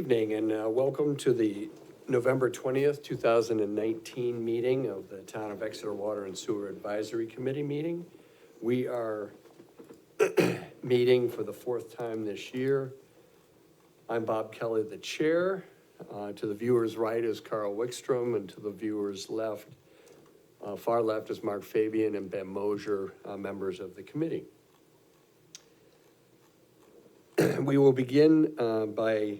evening and welcome to the November 20th, 2019 meeting of the Town of Exeter Water and Sewer Advisory Committee meeting. We are meeting for the fourth time this year. I'm Bob Kelly, the chair. To the viewer's right is Carl Wickstrom, and to the viewer's left, far left is Mark Fabian and Ben Mosier, members of the committee. We will begin by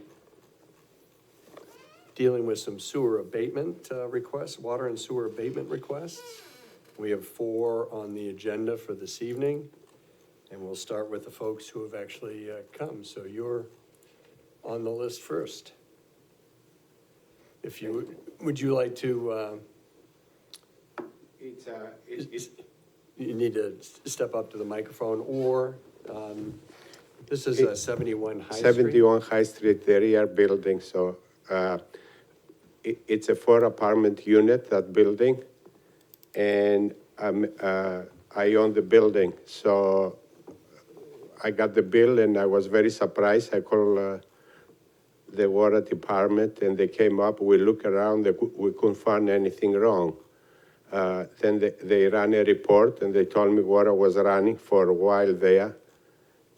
dealing with some sewer abatement requests, water and sewer abatement requests. We have 4 on the agenda for this evening, and we'll start with the folks who have actually come. So you're on the list first. If you, would you like to, you need to step up to the microphone, or this is 71 High Street. 71 High Street, the rear building, so it's a 4-apartment unit, that building, and I own the building, so I got the bill and I was very surprised. I called the water department and they came up, we looked around, we couldn't find anything wrong. Then they ran a report and they told me water was running for a while there.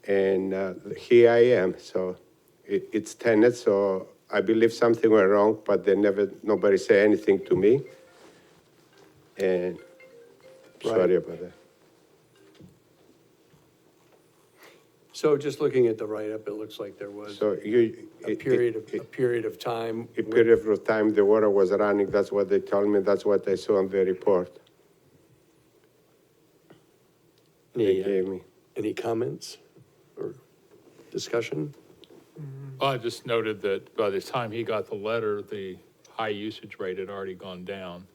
And here I am, so it's tenant, so I believe something went wrong, but nobody said anything to me. And sorry about that. So just looking at the write-up, it looks like there was So a period of time. A period of time the water was running, that's what they told me, that's what I saw on the report. They gave me. Any comments or discussion? Well, I just noted that by the time he got the letter, the high usage rate had already gone down.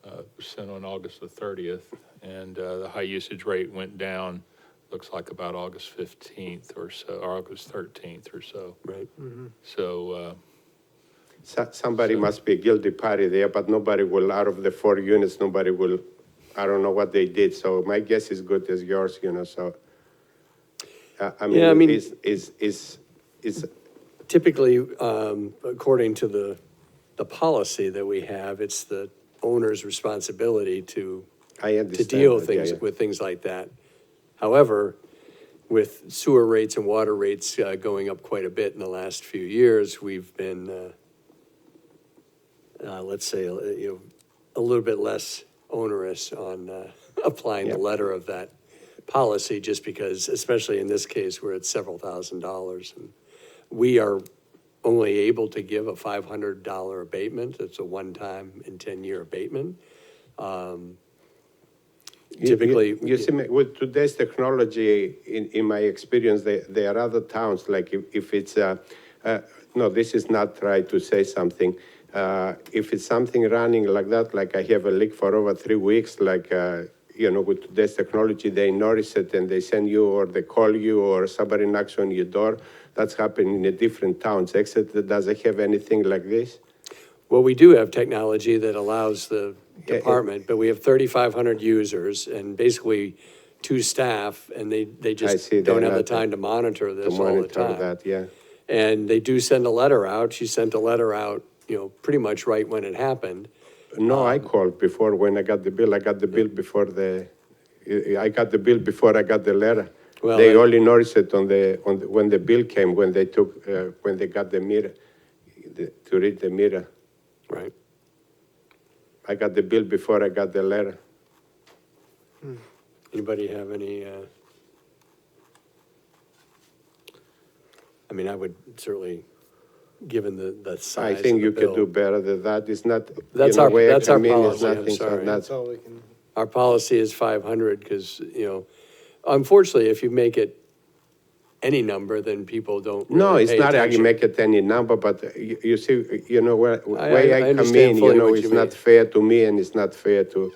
It was sent on August the 30th, and the high usage rate went down, looks like about August 15th or so, or August 13th or so. Right. So, Somebody must be a guilty party there, but nobody will, out of the 4 units, nobody will, I don't know what they did, so my guess is good as yours, so. It's Typically, according to the policy that we have, it's the owner's responsibility to deal with things like that. However, with sewer rates and water rates going up quite a bit in the last few years, we've been, let's say, a little bit less onerous on applying the letter of that policy, just because, especially in this case, where it's several $1,000s, and we are only able to give a $500 abatement. It's a one-time and 10-year abatement. Typically, you see, with today's technology, in my experience, there are other towns, like if it's, no, this is not right to say something. If it's something running like that, like I have a leak for over 3 weeks, like, with today's technology, they notice it and they send you, or they call you, or somebody knocks on your door. That's happening in a different towns. Exeter doesn't have anything like this? well, we do have technology that allows the department, but we have 3,500 users and basically 2 staff, and they just don't have the time to monitor this all the time. That, yeah. And they do send a letter out. She sent a letter out, pretty much right when it happened. No, I called before when I got the bill. I got the bill before I got the bill before I got the letter. Well, they only noticed it when the bill came, when they got the meter, to read the meter. Right. I got the bill before I got the letter. Anybody have any, I would certainly, given the size I think of you the could do bill. better than that. It's not, That's our policy, I'm sorry. That's all we can. Our policy is 500 because, unfortunately, if you make it any number, then people don't really no, it's pay not that you attention. make it any number, but you see, where I come understand in, fully what it's you not mean. fair to me and it's not fair to,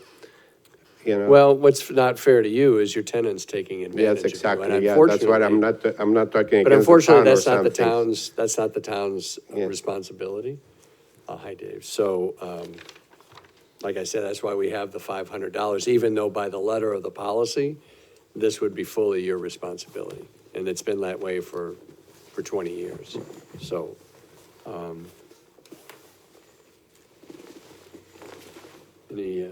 Well, what's not fair to you is your tenants taking advantage Yes, exactly, of you. And yeah, that's what unfortunately- I'm not talking But against the unfortunately, town or that's not the something. town's Yeah. responsibility. Hi, Dave. So, like I said, that's why we have the $500, even though by the letter of the policy, this would be fully your responsibility. And it's been that way for 20 years. So, Any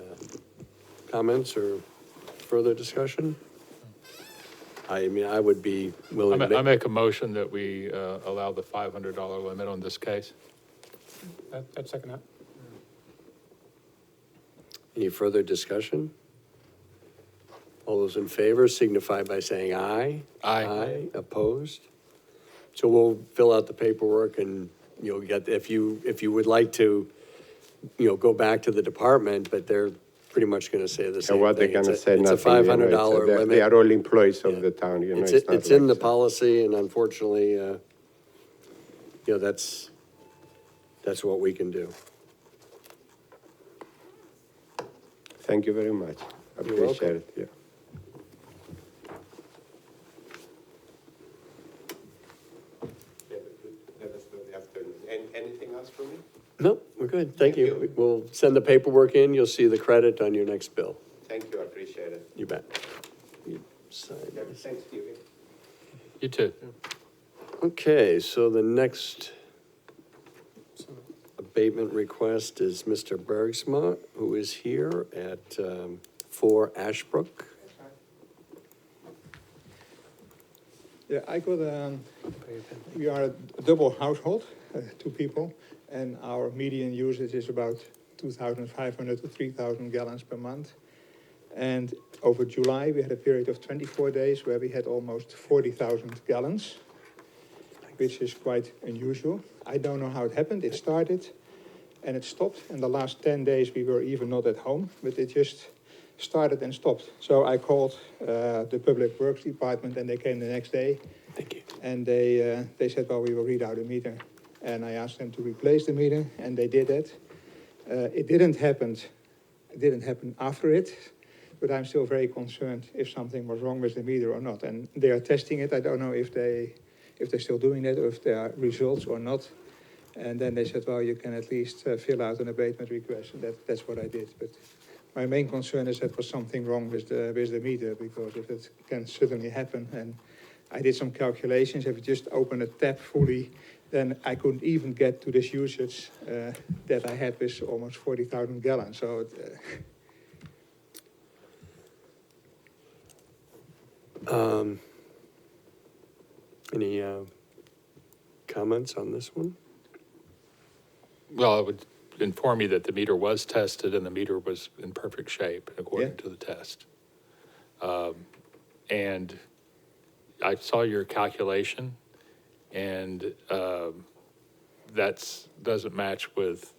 comments or further discussion? I mean, I would be willing I to make a motion that we allow the $500 limit on this case. I'd second that. Any further discussion? All those in favor signify by saying aye. Aye. Aye, opposed? So we'll fill out the paperwork and you'll get, if you would like to, go back to the department, but they're pretty much gonna say the same And thing. what they're gonna say, It's a nothing. you know, $500 they limit. are all employees of Yeah. the town, you know. It's, not it's in the like- policy and unfortunately, that's what we can do. Thank you very much. I You're welcome. appreciate it, yeah. Anything else for me? No, we're good. Thank Thank you. you. We'll send the paperwork in. You'll see the credit on your next bill. Thank you, I appreciate it. You bet. You sign Yeah, this. thanks, Stevie. You too. Okay, so the next abatement request is Mr. Bergsma, who is here at 4 Ashbrook. Yeah, I got, we are a double household, two people, and our median usage is about 2,500 to 3,000 gallons per month. And over July, we had a period of 24 days where we had almost 40,000 gallons, which is quite unusual. I don't know how it happened. It started and it stopped. In the last 10 days, we were even not at home, but it just started and stopped. So I called the Public Works Department and they came the next day. Thank you. And they said, well, we will read out a meter. And I asked them to replace the meter, and they did it. It didn't happen after it, but I'm still very concerned if something was wrong with the meter or not. And they are testing it. I don't know if they're still doing that or if there are results or not. And then they said, well, you can at least fill out an abatement request. And that's what I did. But my main concern is that was something wrong with the meter, because if it can suddenly happen, and I did some calculations, if you just open a tap fully, then I couldn't even get to this usage that I had with almost 40,000 gallons. So Any comments on this one? Well, I would inform you that the meter was tested and the meter was in perfect shape according Yeah. to the test. And I saw your calculation, and that's doesn't match with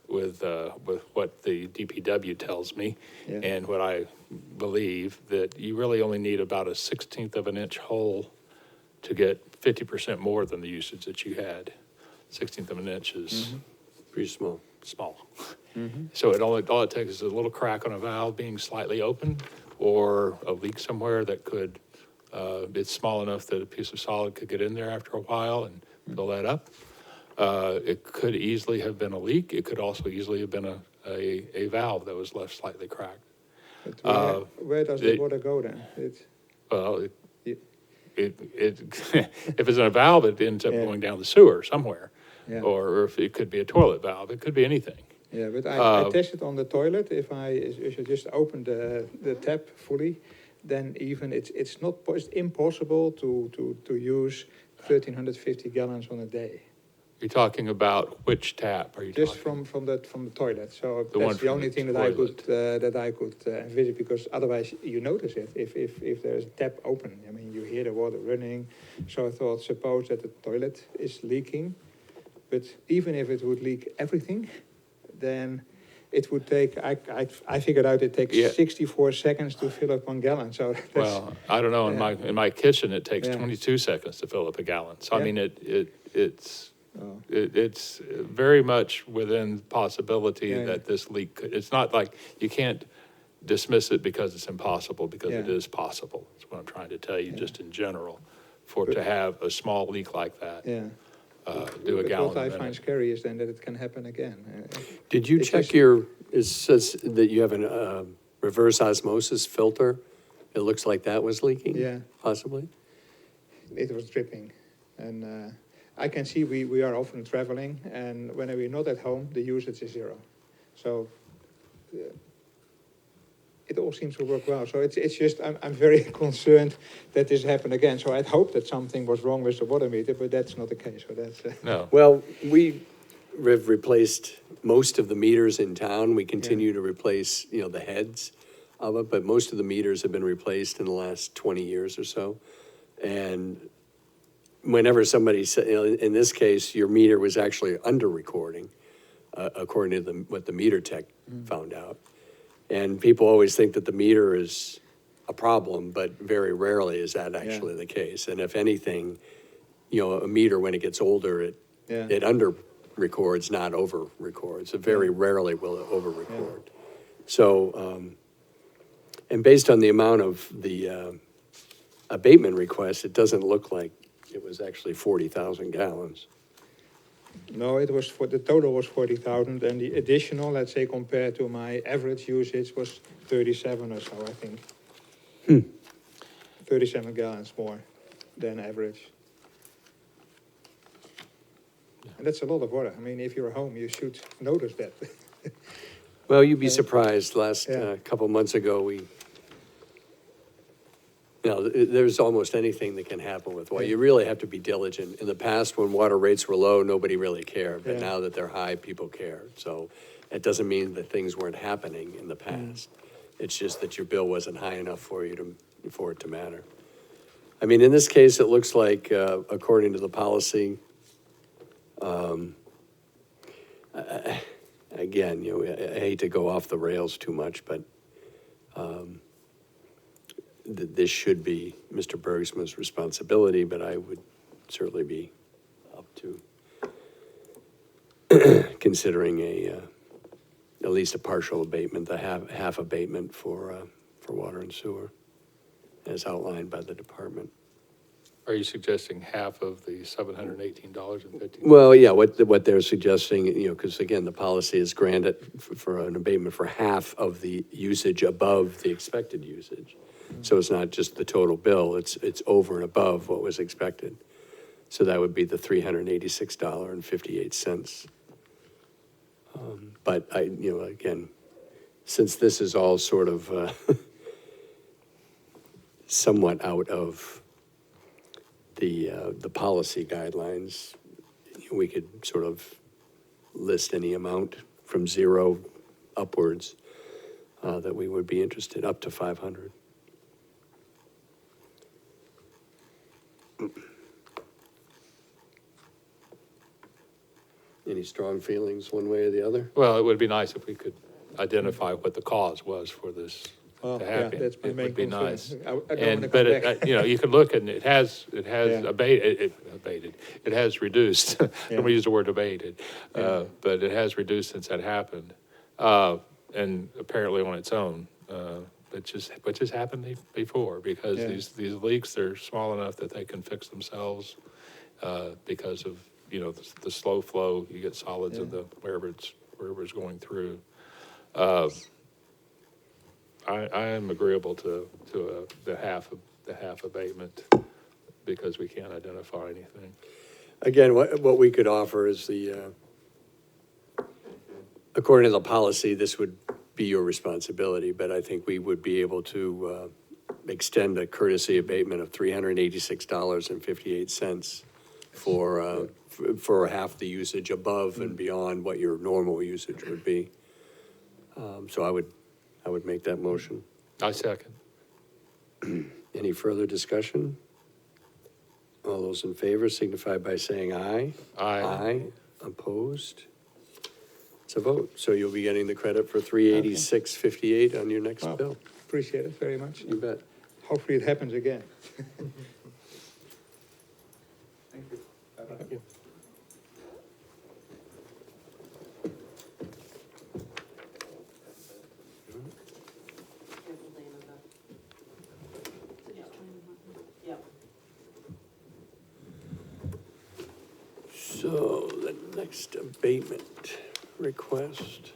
what the DPW tells me, Yeah. and what I believe that you really only need about a 1/16 of an inch hole to get 50% more than the usage that you had. 1/16 of an inch is Pretty small. small. So all it takes is a little crack on a valve being slightly open, or a leak somewhere that could, it's small enough that a piece of solid could get in there after a while and fill that up. It could easily have been a leak. It could also easily have been a valve that was left slightly cracked. but where does the it- water go then? Well, Yeah. if it's in a valve, it ends up Yeah. going down the sewer somewhere. Yeah. Or if it could be a toilet valve, it could be anything. Yeah, but I tested on the toilet. If you just open the tap fully, then even it's impossible to use 1,350 gallons on a day. You're talking about which tap are you Just talking? from the toilet. So The one that's the from only the thing that I could envisage, because otherwise you notice it if there's a tap open. I mean, you hear the water running. So I thought, suppose that the toilet is leaking, but even if it would leak everything, then it would take. I figured out it takes Yeah. 64 seconds to fill up 1 gallon. So that's, Well, I don't know, Yeah. in my kitchen, it takes Yeah. 22 seconds to fill up a gallon. So I Yeah. mean, it's oh, it's very much within possibility Yeah, yeah. that this leak could, it's not like, you can't dismiss it because it's impossible, because it Yeah. is possible. That's what I'm trying to tell you, Yeah. just in general, to have a small leak like that, yeah. do a But gallon what I a find minute. scary is then that it can happen again. Did you It's check just- it says that you have a reverse osmosis filter? It looks like that was leaking? Yeah. Possibly? It was dripping, and I can see we are often traveling, and when we're not at home, the usage is zero. So it all seems to work well. So it's just, I'm very concerned that this happened again. So I'd hope that something was wrong with the water meter, but that's not the case. So that's, No. Well, we've replaced most of the meters in town. We continue to replace, the heads of it, but most of the meters have been replaced in the last 20 years or so. And whenever somebody said, in this case, your meter was actually under recording, according to what the meter tech found out. And people always think that the meter is a problem, but very rarely is that actually the case. And if anything, a meter, when it gets older, it under records, not over records. It very rarely will it over record. So, and based on the amount of the abatement request, it doesn't look like it was actually 40,000 gallons. no, it was the total was 40,000, and the additional, let's say, compared to my average usage, was 37 or so, I think. 37 gallons more than average. And that's a lot of water. I mean, if you're home, you should notice that. Well, you'd be surprised. Last Yeah. couple months ago, there's almost anything that can happen with water. You really have to be diligent. In the past, when water rates were low, nobody really cared. But now that they're high, people care. So it doesn't mean that things weren't happening in the past. It's just that your bill wasn't high enough for it to matter. I mean, in this case, it looks like, according to the policy, again, I hate to go off the rails too much, but this should be Mr. Bergsman's responsibility, but I would certainly be up to considering at least a partial abatement, the half abatement for water and sewer, as outlined by the department. Are you suggesting half of the $718.50? Well, yeah, what they're suggesting, because again, the policy is granted for an abatement for half of the usage above the expected usage. So it's not just the total bill, it's over and above what was expected. So that would be the $386.58. But again, since this is all sort of somewhat out of the policy guidelines, we could sort of list any amount from zero upwards that we would be interested, up to 500. Any strong feelings one way or the other? Well, it would be nice if we could identify what the cause was for this to happen. That's my It main would be concern. nice. I don't wanna And, come but back. you can look and it has Yeah. abated, it has reduced. I Yeah. don't want to use the word abated, but it has reduced since that happened. And apparently on its own, which has happened before, because Yeah. these leaks, they're small enough that they can fix themselves, because of, the slow flow, you get solids in wherever it's going through. I am agreeable to the half abatement, because we can't identify anything. Again, what we could offer is according to the policy, this would be your responsibility, but I think we would be able to extend a courtesy abatement of $386.58 for half the usage above and beyond what your normal usage would be. So I would make that motion. I second. Any further discussion? All those in favor signify by saying aye. Aye. Aye. Opposed? It's a vote. So you'll be getting the credit for $386.58 on your next Wow. bill. Appreciate it very much. You bet. Hopefully it happens again. Thank you. So the next abatement request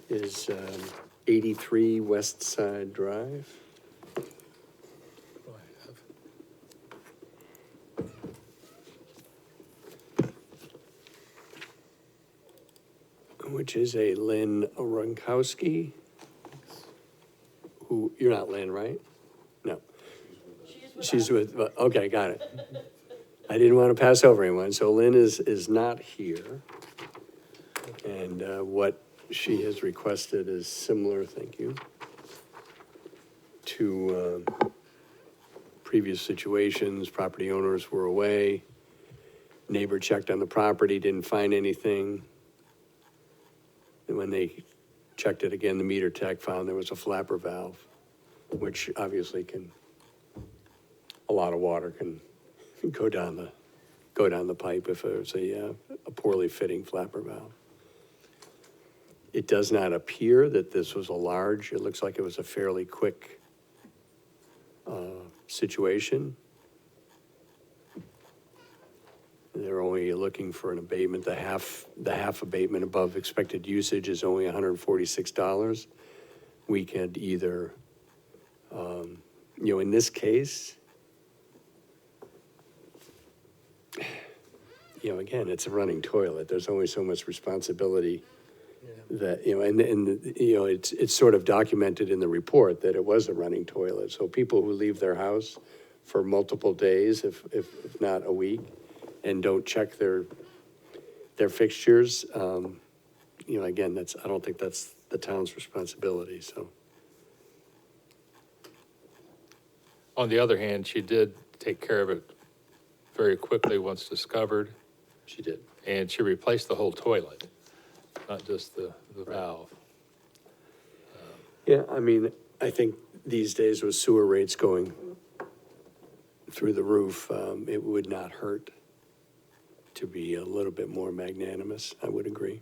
is 83 West Side Drive. which is a Lynn Runkowski, who, you're not Lynn, right? No. She's with, okay, got it. I didn't want to pass over anyone, so Lynn is not here. And what she has requested is similar, thank you, to previous situations. Property owners were away. Neighbor checked on the property, didn't find anything. And when they checked it again, the meter tech found there was a flapper valve, which obviously a lot of water can go down the pipe if it's a poorly fitting flapper valve. It does not appear that this was it looks like it was a fairly quick situation. They're only looking for an abatement. The half abatement above expected usage is only $146. We could either, in this case, again, it's a running toilet. There's only so much responsibility that, it's sort of documented in the report that it was a running toilet. So people who leave their house for multiple days, if not a week, and don't check their fixtures, again, I don't think that's the town's responsibility, so. On the other hand, she did take care of it very quickly once discovered, She did. and she replaced the whole toilet, not just the valve. Yeah, I think these days with sewer rates going through the roof, it would not hurt to be a little bit more magnanimous, I would agree.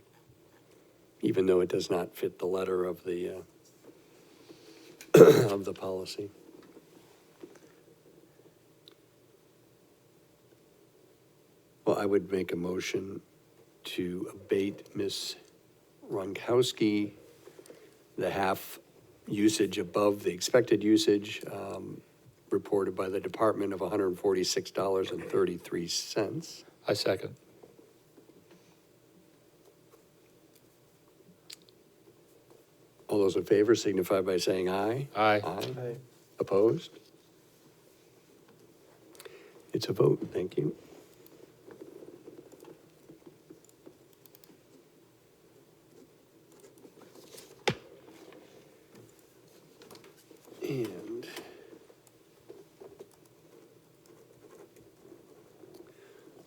Even though it does not fit the letter of the, of the policy. Well, I would make a motion to abate Ms. Runkowski the half usage above the expected usage reported by the department of $146.33. I second. All those in favor signify by saying aye. Aye. Aye. Opposed? It's a vote, thank you. And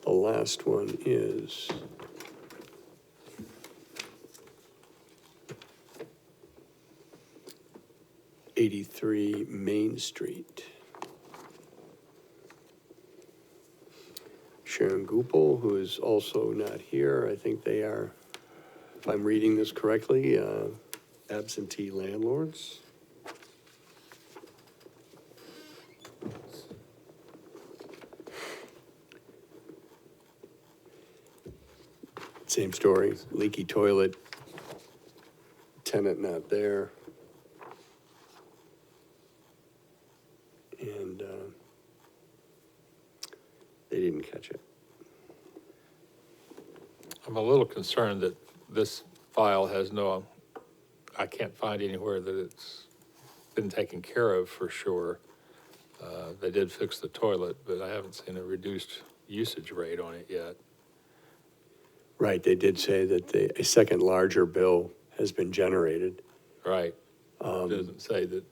the last one is '83 Main Street. Sharon Gupel, who is also not here, I think they are, if I'm reading this correctly, absentee landlords. Same story, leaky toilet, tenant not there. And they didn't catch it. I'm a little concerned that this file has I can't find anywhere that it's been taken care of for sure. They did fix the toilet, but I haven't seen a reduced usage rate on it yet. Right, they did say that a second larger bill has been generated. Right. It doesn't say that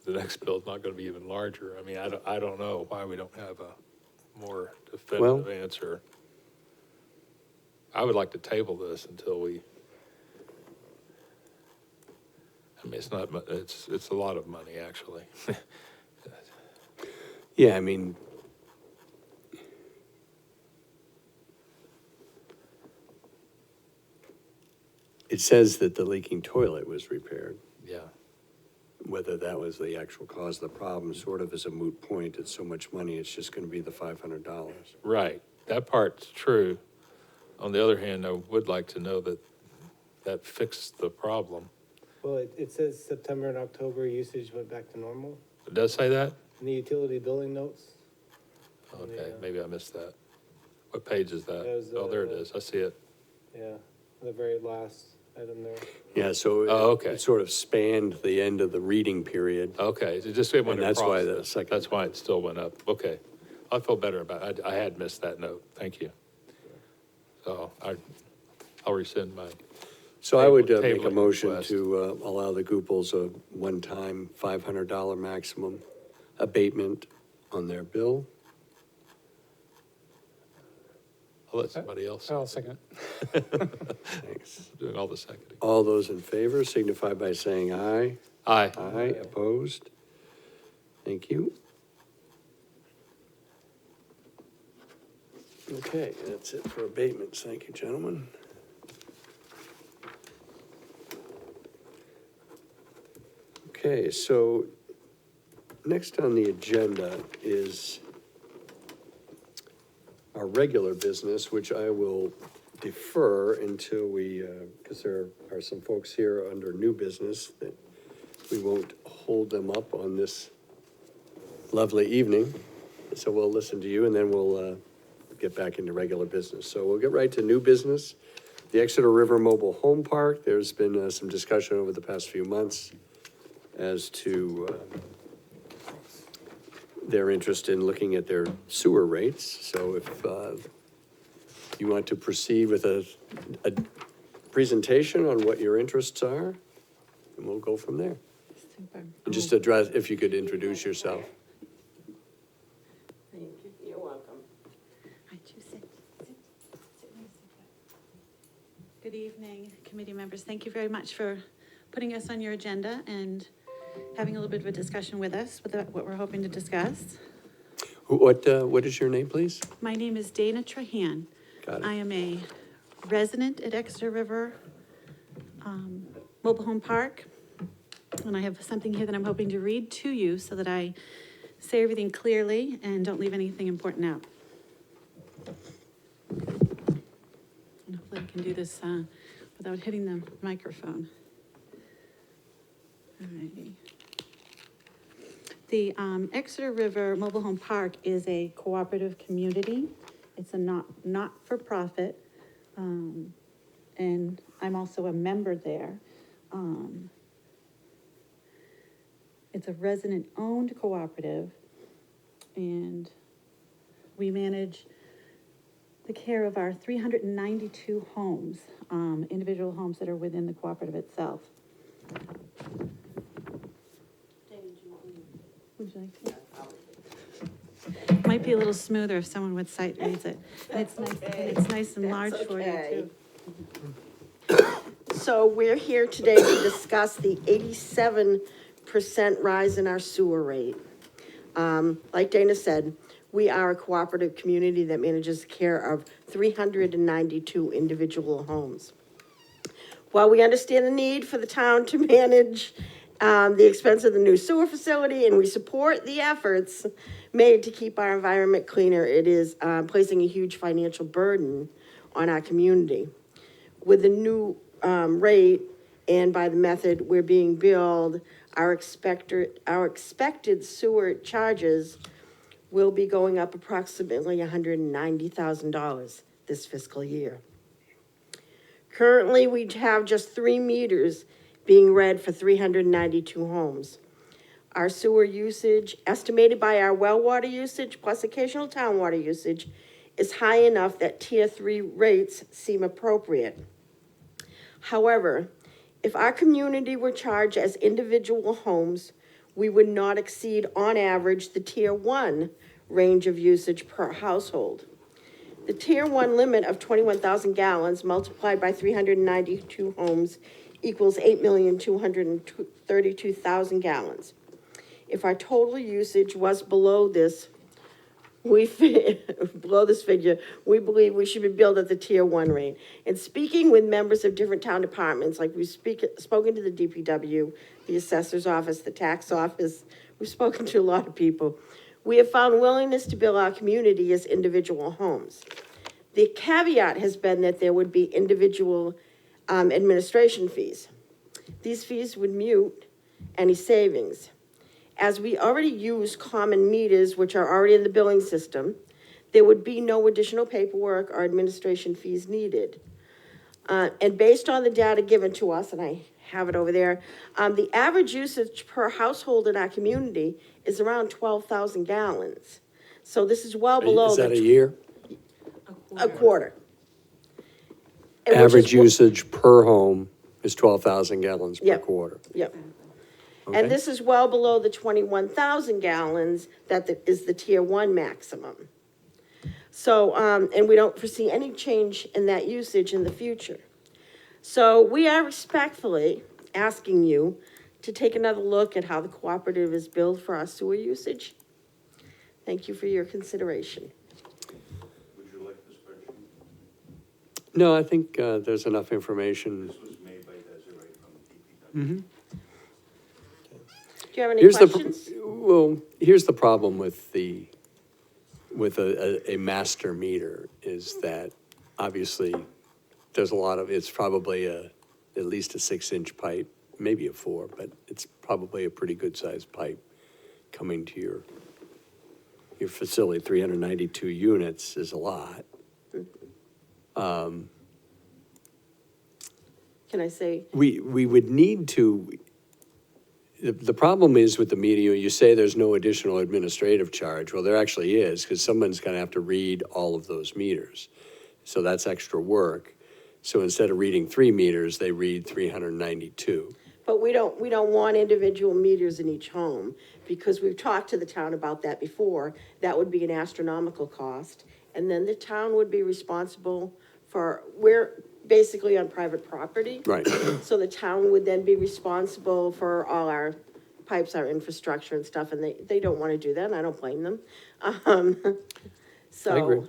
the next bill's not gonna be even larger. I don't know why we don't have a more definitive answer. I would like to table this until it's not, it's a lot of money, actually. Yeah, it says that the leaking toilet was repaired. Yeah. Whether that was the actual cause of the problem sort of is a moot point. It's so much money, it's just gonna be the $500. Right, that part's true. On the other hand, I would like to know that fixed the problem. Well, it says September and October usage went back to normal. It does say that? In the utility billing notes, Okay, Yeah. maybe I missed that. What page is that? That was, Oh, there it is, I see it. yeah, the very last, item there. Yeah, so Oh, okay. it sort of spanned the end of the reading period. Okay, so just it went And that's across. why the then. second- That's why it still went up. Okay. I feel better about it. I had missed that note. Thank you. So I'll rescind my, So I would make a Tabling motion request. to allow the Goupels a one-time $500 maximum abatement on their bill. I'll let somebody else, I'll second Thanks. doing all the seconding. All those in favor signify by saying aye. Aye. Aye, opposed? Thank you. Okay, that's it for abatements. Thank you, gentlemen. Okay, so next on the agenda is our regular business, which I will defer until we, because there are some folks here under new business that we won't hold them up on this lovely evening. So we'll listen to you and then we'll get back into regular business. So we'll get right to new business. The Exeter River Mobile Home Park, there's been some discussion over the past few months as to their interest in looking at their sewer rates. So if you want to proceed with a presentation on what your interests are, and we'll go from there. And just address, if you could introduce yourself. Thank you. You're welcome. Good evening, committee members. Thank you very much for putting us on your agenda and having a little bit of a discussion with us, with what we're hoping to discuss. What is your name, please? My name is Dana Trahan. Got it. I am a resident at Exeter River Mobile Home Park. And I have something here that I'm hoping to read to you so that I say everything clearly and don't leave anything important out. And hopefully I can do this without hitting the microphone. Alrighty. The Exeter River Mobile Home Park is a cooperative community. It's a not-for-profit, and I'm also a member there. It's a resident-owned cooperative, and we manage the care of our 392 homes, individual homes that are within the cooperative itself. Would you like to? Might be a little smoother if someone with sight reads it. And it's nice and large for you okay. too. So we're here today to discuss the 87% rise in our sewer rate. Like Dana said, we are a cooperative community that manages the care of 392 individual homes. While we understand the need for the town to manage the expense of the new sewer facility, and we support the efforts made to keep our environment cleaner, it is placing a huge financial burden on our community. With the new rate and by the method we're being billed, our expected sewer charges will be going up approximately $190,000 this fiscal year. Currently, we have just 3 meters being read for 392 homes. Our sewer usage, estimated by our well water usage plus occasional town water usage, is high enough that Tier 3 rates seem appropriate. However, if our community were charged as individual homes, we would not exceed, on average, the Tier 1 range of usage per household. The Tier 1 limit of 21,000 gallons multiplied by 392 homes equals 8,232,000 gallons. If our total usage was below this, below this figure, we believe we should be billed at the Tier 1 rate. And speaking with members of different town departments, like we've spoken to the DPW, the assessor's office, the tax office, we've spoken to a lot of people. We have found willingness to bill our community as individual homes. The caveat has been that there would be individual administration fees. These fees would mute any savings. As we already use common meters, which are already in the billing system, there would be no additional paperwork or administration fees needed. And based on the data given to us, and I have it over there, the average usage per household in our community is around 12,000 gallons. So this is well below Is that a the, year? a quarter. And which is Average wha- usage per home is 12,000 gallons per Yep. quarter. Yep. Okay. And this is well below the 21,000 gallons is the tier one maximum. So, and we don't foresee any change in that usage in the future. So we are respectfully asking you to take another look at how the cooperative is billed for our sewer usage. Thank you for your consideration. Would you like the spreadsheet? No, I think there's enough information. This was made by Desiree from DPW. Do you have any Here's questions? here's the problem with a master meter is that obviously there's a lot of, it's probably at least a 6-inch pipe, maybe a 4, but it's probably a pretty good sized pipe coming to your facility. 392 units is a lot. Can I say, We would need to, the problem is with the meter, you say there's no additional administrative charge. Well, there actually is, because someone's gonna have to read all of those meters. So that's extra work. So instead of reading 3 meters, they read 392. but we don't want individual meters in each home, because we've talked to the town about that before. That would be an astronomical cost, and then the town would be responsible for, we're basically on private property. Right. So the town would then be responsible for all our pipes, our infrastructure and stuff, and they don't want to do that, and I don't blame them. So. I agree.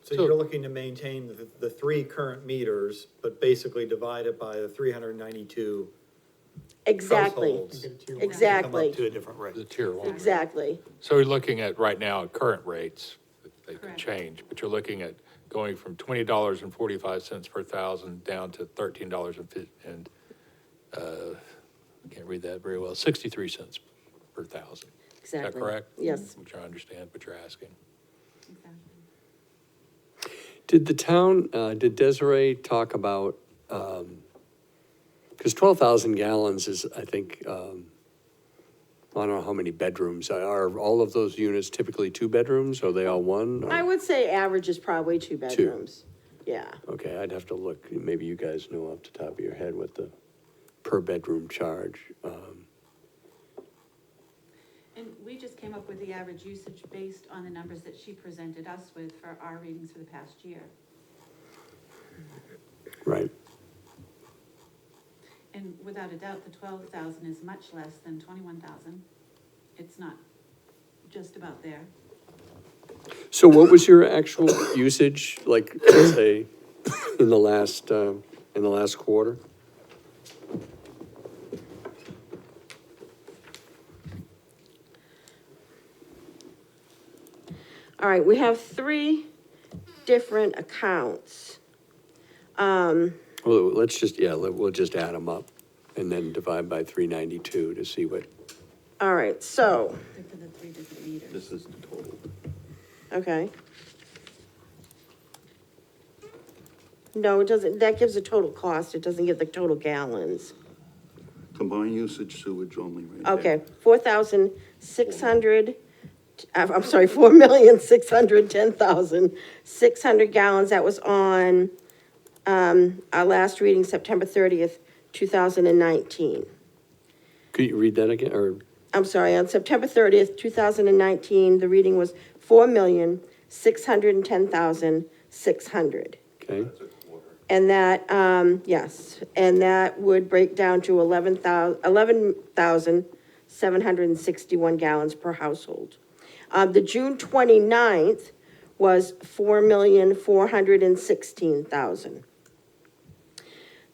So you're looking to maintain the 3 current meters, but basically divide it by the 392 Exactly, households. Get it to you. Come up exactly, to a different rate. The tier one. exactly. So we're looking at right now at current rates, they can Correct. change, but you're looking at going from $20.45 per thousand down to $13 and, I can't read that very well, 63 cents per thousand. Is that Exactly. correct? Yes. Which I understand what you're asking. Exactly. Did the town, did Desiree talk about, because 12,000 gallons is, I think, I don't know how many bedrooms. Are all of those units typically 2 bedrooms? Are they all 1? or- I would say average is probably 2 bedrooms. Yeah, Okay, I'd have to look, maybe you guys know off the top of your head what the per bedroom charge. And we just came up with the average usage based on the numbers that she presented us with for our readings for the past year. Right. And without a doubt, the 12,000 is much less than 21,000. It's not just about there. So what was your actual usage, like, let's say, in the last quarter? all right, we have 3 different accounts. Well, let's just, we'll just add them up and then divide by 392 to see what, All right, so, They're for the 3 different meters. This is the total. okay. No, it doesn't, that gives a total cost, it doesn't give the total gallons. Combined usage sewage only right there. Okay, 4,600, I'm sorry, 4,610,600 gallons, that was on, our last reading, September 30th, 2019. could you read that again, or, I'm sorry, on September 30th, 2019, the reading was 4,610,600. okay? And that, yes, and that would break down to 11,761 gallons per household. The June 29th was 4,416,000.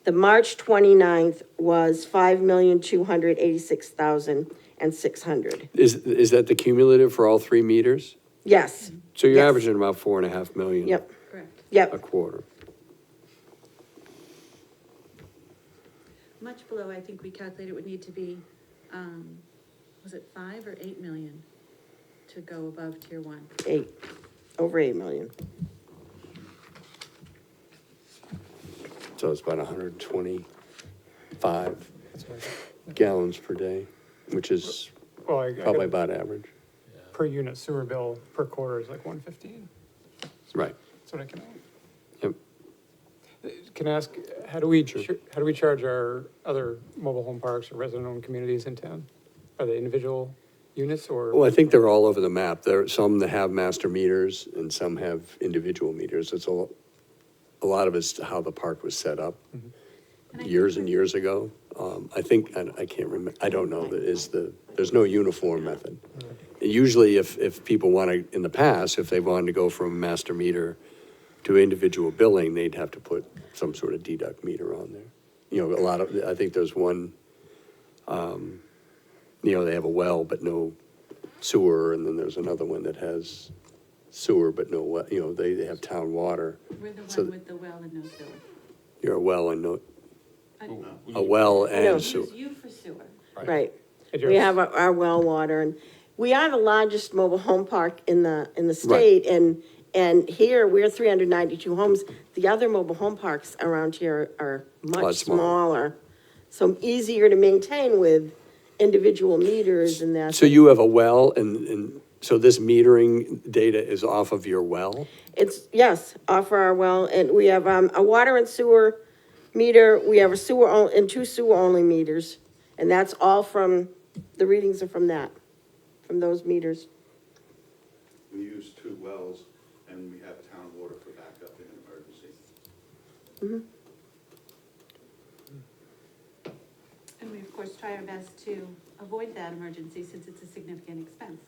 The March 29th was 5,286,600. Is that the cumulative for all 3 meters? Yes, So you're Yes. averaging about 4.5 million? yep, Correct. A yep. quarter. Much below, I think we calculated it would need to be, was it 5 or 8 million to go above tier 1? Over 8 million. So it's about 125 That's right. gallons per day, which is Well, I probably got about average. per unit sewer bill per quarter is like 115. Right. That's what I can. Yep. Can I ask, how do we charge our other mobile home parks or resident-owned communities in town? Are they individual units or? Well, I think they're all over the map. There are some that have master meters and some have individual meters. It's a lot of it's how the park was set up years and years ago. I think, I can't remember, I don't know, there's no uniform method. Usually if people want to, in the past, if they wanted to go from master meter to individual billing, they'd have to put some sort of deduct meter on there. You know, I think there's one, you know, they have a well but no sewer, and then there's another one that has sewer but no well, you know, they have town water. We're the So one with the well and no sewer. You're a well and no, I- a well I know. and sewer. Use you for sewer. Right. At We yours. have our well water, and we are the largest mobile home park in the state, and here, we're 392 homes. The other mobile home parks around here are Lot much smaller. smaller, so easier to maintain with individual meters and that. So you have a well, and so this metering data is off of your well? It's, yes, off our well, and we have, a water and sewer meter, we have a sewer, and two sewer-only meters, and that's all from, the readings are from that, from those meters. We use 2 wells, and we have town water for backup in an emergency. And we, of course, try our best to avoid that emergency since it's a significant expense.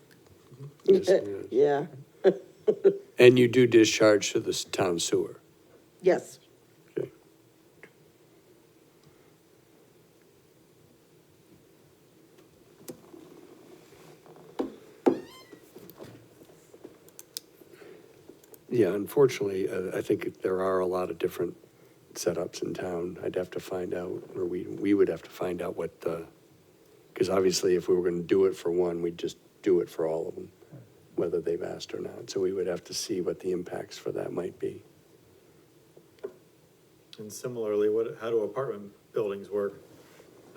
Yes, it is. Yeah, And you do discharge to the town sewer? yes. Okay. Yeah, unfortunately, I think there are a lot of different setups in town. I'd have to find out, or we would have to find out what because obviously if we were gonna do it for one, we'd just do it for all of them, whether they've asked or not. So we would have to see what the impacts for that might be. And similarly, how do apartment buildings work?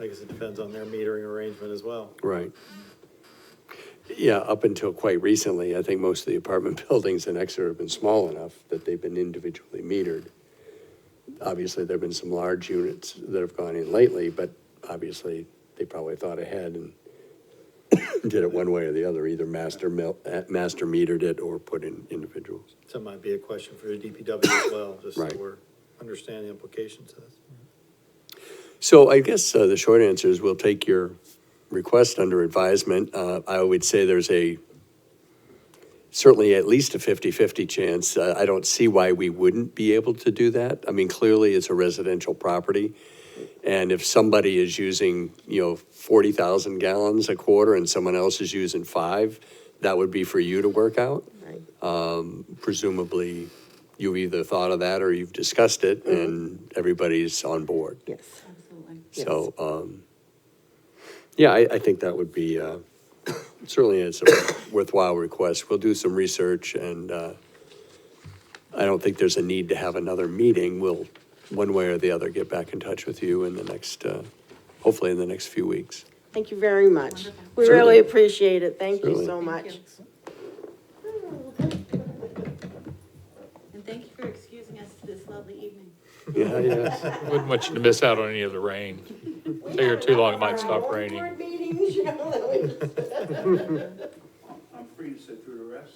I guess it depends on their metering arrangement as well. Right. Yeah, up until quite recently, I think most of the apartment buildings in Exeter have been small enough that they've been individually metered. Obviously, there've been some large units that have gone in lately, but obviously, they probably thought ahead and did it one way or the other, either master metered it or put in individuals. So it might be a question for the DPW as well, just so Right. we're understanding the implications of this. So I guess the short answer is we'll take your request under advisement. I would say there's certainly at least a 50-50 chance. I don't see why we wouldn't be able to do that. I mean, clearly it's a residential property. And if somebody is using, 40,000 gallons a quarter and someone else is using 5, that would be for you to work out. Right. Presumably, you've either thought of that or you've discussed it and everybody's on board. Yes. Absolutely. So, yeah, I think that would be, certainly it's a worthwhile request. We'll do some research and I don't think there's a need to have another meeting. We'll, one way or the other, get back in touch with you in the next, hopefully in the next few weeks. Thank you very much. Wonderful. We Certainly. really appreciate it. Thank you Certainly. so Thank much. you. And thank you for excusing us to this lovely evening. Yeah, yeah. Wouldn't want you to miss out on any of the rain. Stay here too long, it might stop Board raining. meetings, that we- I'm free to sit through the rest.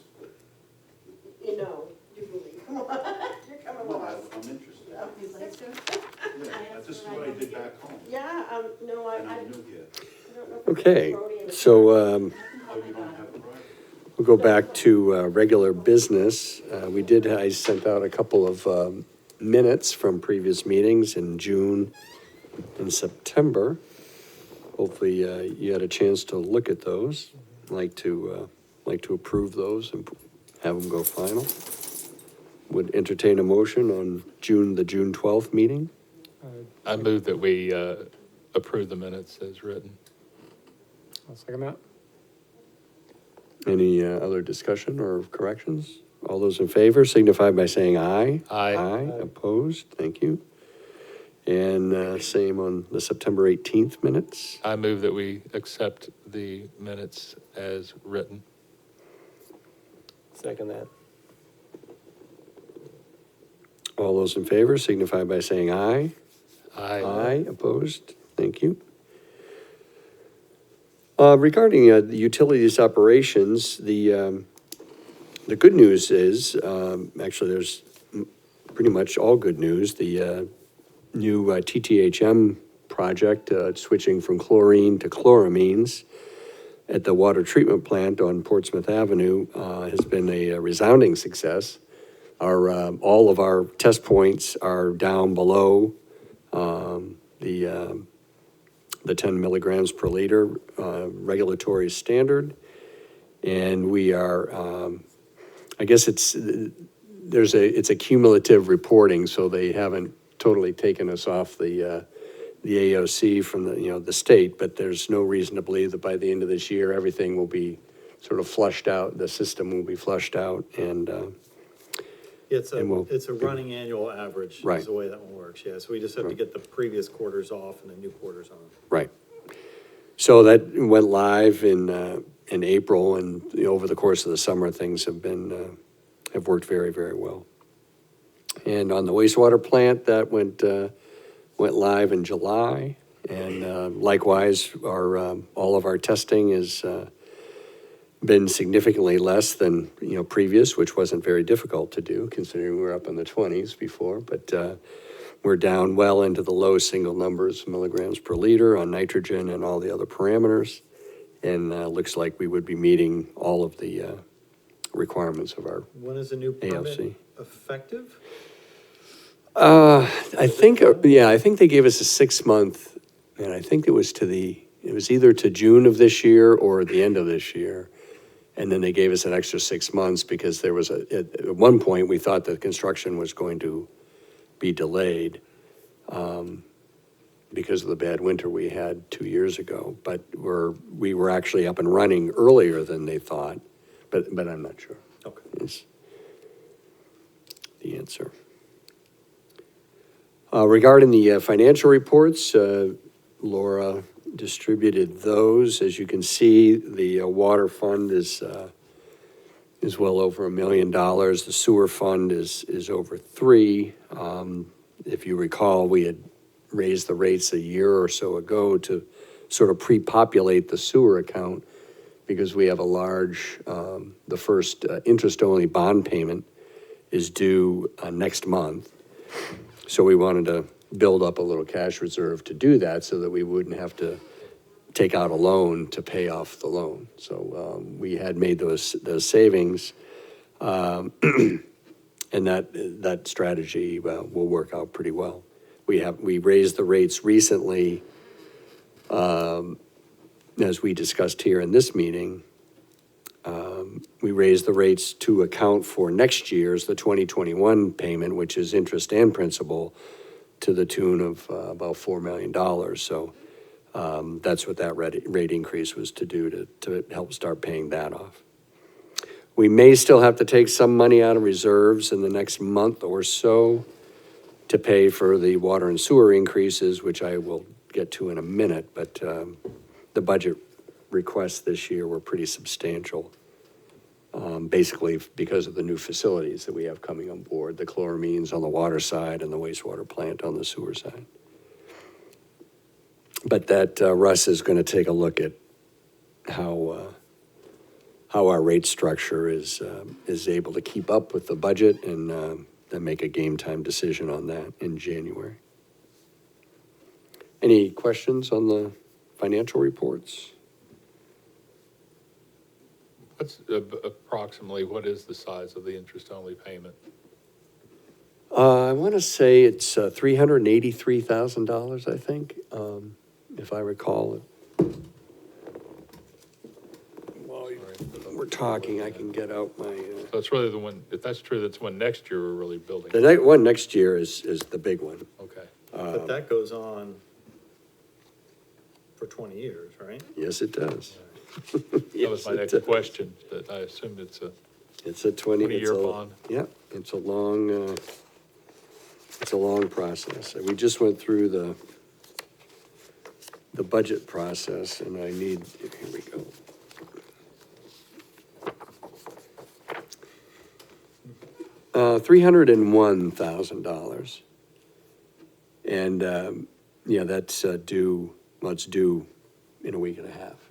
you know, you believe. Come on, you're coming Well, with us. I'm interested. If you'd like to. Yeah, this is what I did back home, Yeah, no, I and I'm don't new here. know if it's Okay, Rhodium. so Oh, you don't have a driver? we'll go back to regular business. I sent out a couple of minutes from previous meetings in June and September. Hopefully, you had a chance to look at those. Like to approve those and have them go final. Would entertain a motion on the June 12th meeting. I move that we approve the minutes as written. I'll second that. Any other discussion or corrections? All those in favor signify by saying aye. Aye. Aye, opposed, thank you. And same on the September 18th minutes. I move that we accept the minutes as written. Second that. All those in favor signify by saying aye. Aye. Opposed? Thank you. Regarding the utilities operations, the good news is, actually, there's pretty much all good news. The new TTHM project, switching from chlorine to chloramines at the water treatment plant on Portsmouth Avenue, has been a resounding success. All of our test points are down below the 10 milligrams per liter regulatory standard. And we are, I guess it's a cumulative reporting, so they haven't totally taken us off the AOC from the state, but there's no reason to believe that by the end of this year, everything will be sort of flushed out, the system will be flushed out, and It's And we'll- a running annual average, Right. is the way that one works, yeah. So we just have to get the previous quarters off and the new quarters on. right. So that went live in April, and over the course of the summer, things have worked very, very well. And on the wastewater plant, that went live in July, and likewise, all of our testing has been significantly less than previous, which wasn't very difficult to do considering we were up in the 20s before. But we're down well into the low single numbers, milligrams per liter on nitrogen and all the other parameters, and looks like we would be meeting all of the requirements of our When is the new permit ALC. effective? I think they gave us a 6-month, and I think it was either to June of this year or the end of this year. And then they gave us an extra 6 months because there was at one point, we thought that construction was going to be delayed because of the bad winter we had 2 years ago. But we were actually up and running earlier than they thought, but I'm not sure. Okay. Is the answer. Regarding the financial reports, Laura distributed those. As you can see, the water fund is well over $1 million. The sewer fund is over $3 million. If you recall, we had raised the rates a year or so ago to sort of pre-populate the sewer account because we have a large, the first interest-only bond payment is due next month. So we wanted to build up a little cash reserve to do that so that we wouldn't have to take out a loan to pay off the loan. So we had made those savings, and that strategy will work out pretty well. We raised the rates recently, as we discussed here in this meeting. We raised the rates to account for next year's, the 2021 payment, which is interest and principal, to the tune of about $4 million. So that's what that rate increase was to do, to help start paying that off. We may still have to take some money out of reserves in the next month or so to pay for the water and sewer increases, which I will get to in a minute, but the budget requests this year were pretty substantial. Basically because of the new facilities that we have coming on board, the chloramines on the water side and the wastewater plant on the sewer side. But that Russ is going to take a look at how our rate structure is able to keep up with the budget and then make a game time decision on that in January. Any questions on the financial reports? What's approximately, what is the size of the interest-only payment? I want to say it's $383,000, I think, if I recall it. While we're talking, I can get out my, So it's really the one, if that's true, that's one next year we're really building. the one next year is the big one. Okay. But that goes on for 20 years, right? Yes, it does. That was my Yes, it next does. question, but I assumed it's a It's a 20. 20-year bond. Yeah, it's a long, It's a long process. We just went through the budget process, and I need, here we go. $301,000. And, yeah, that's due, well, it's due in a week and a half.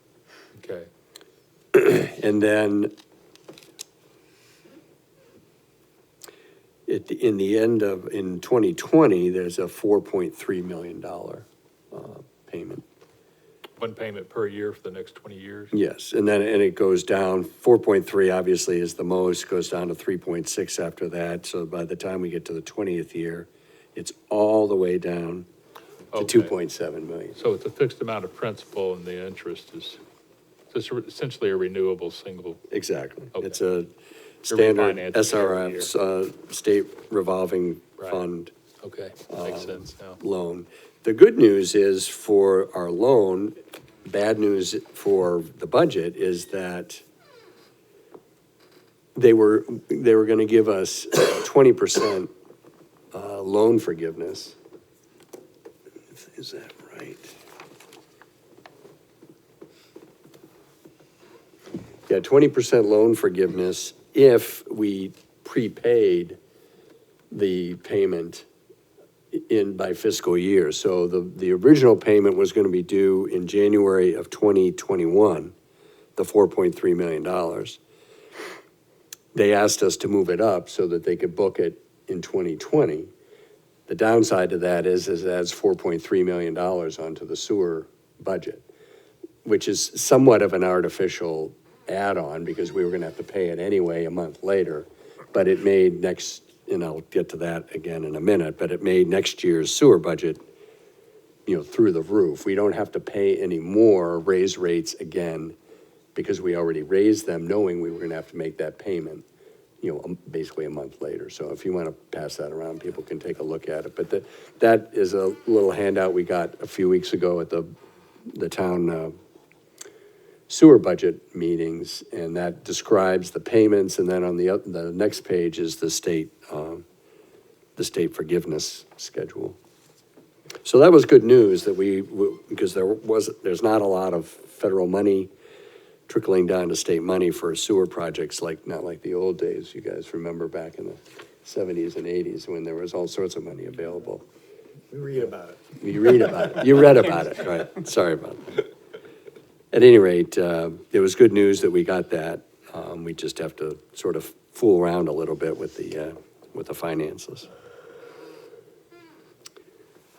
Okay. And then in the end of, in 2020, there's a $4.3 million payment. One payment per year for the next 20 years? Yes, and then, and it goes down, 4.3 obviously is the most, goes down to 3.6 after that. So by the time we get to the 20th year, it's all the way down to Okay. 2.7 million. So it's a fixed amount of principal and the interest is, it's essentially a renewable single. Exactly. Okay. It's a You're standard refinancing every SRF, state revolving Right. fund Okay, makes sense now. loan. The good news is for our loan, bad news for the budget is that they were gonna give us 20% loan forgiveness. Is that right? Yeah, 20% loan forgiveness if we prepaid the payment in by fiscal year. So the original payment was gonna be due in January of 2021, the $4.3 million. They asked us to move it up so that they could book it in 2020. The downside to that is it adds $4.3 million onto the sewer budget, which is somewhat of an artificial add-on because we were gonna have to pay it anyway a month later. But it made next, and I'll get to that again in a minute, but it made next year's sewer budget, through the roof. We don't have to pay any more, raise rates again, because we already raised them knowing we were gonna have to make that payment, basically a month later. So if you wanna pass that around, people can take a look at it. But that is a little handout we got a few weeks ago at the town sewer budget meetings, and that describes the payments, and then on the next page is the state forgiveness schedule. So that was good news that because there's not a lot of federal money trickling down to state money for sewer projects, not like the old days. You guys remember back in the 70s and 80s when there was all sorts of money available. We read about it. You read about it. You read about it, right? Sorry about that. At any rate, it was good news that we got that. We just have to sort of fool around a little bit with the finances.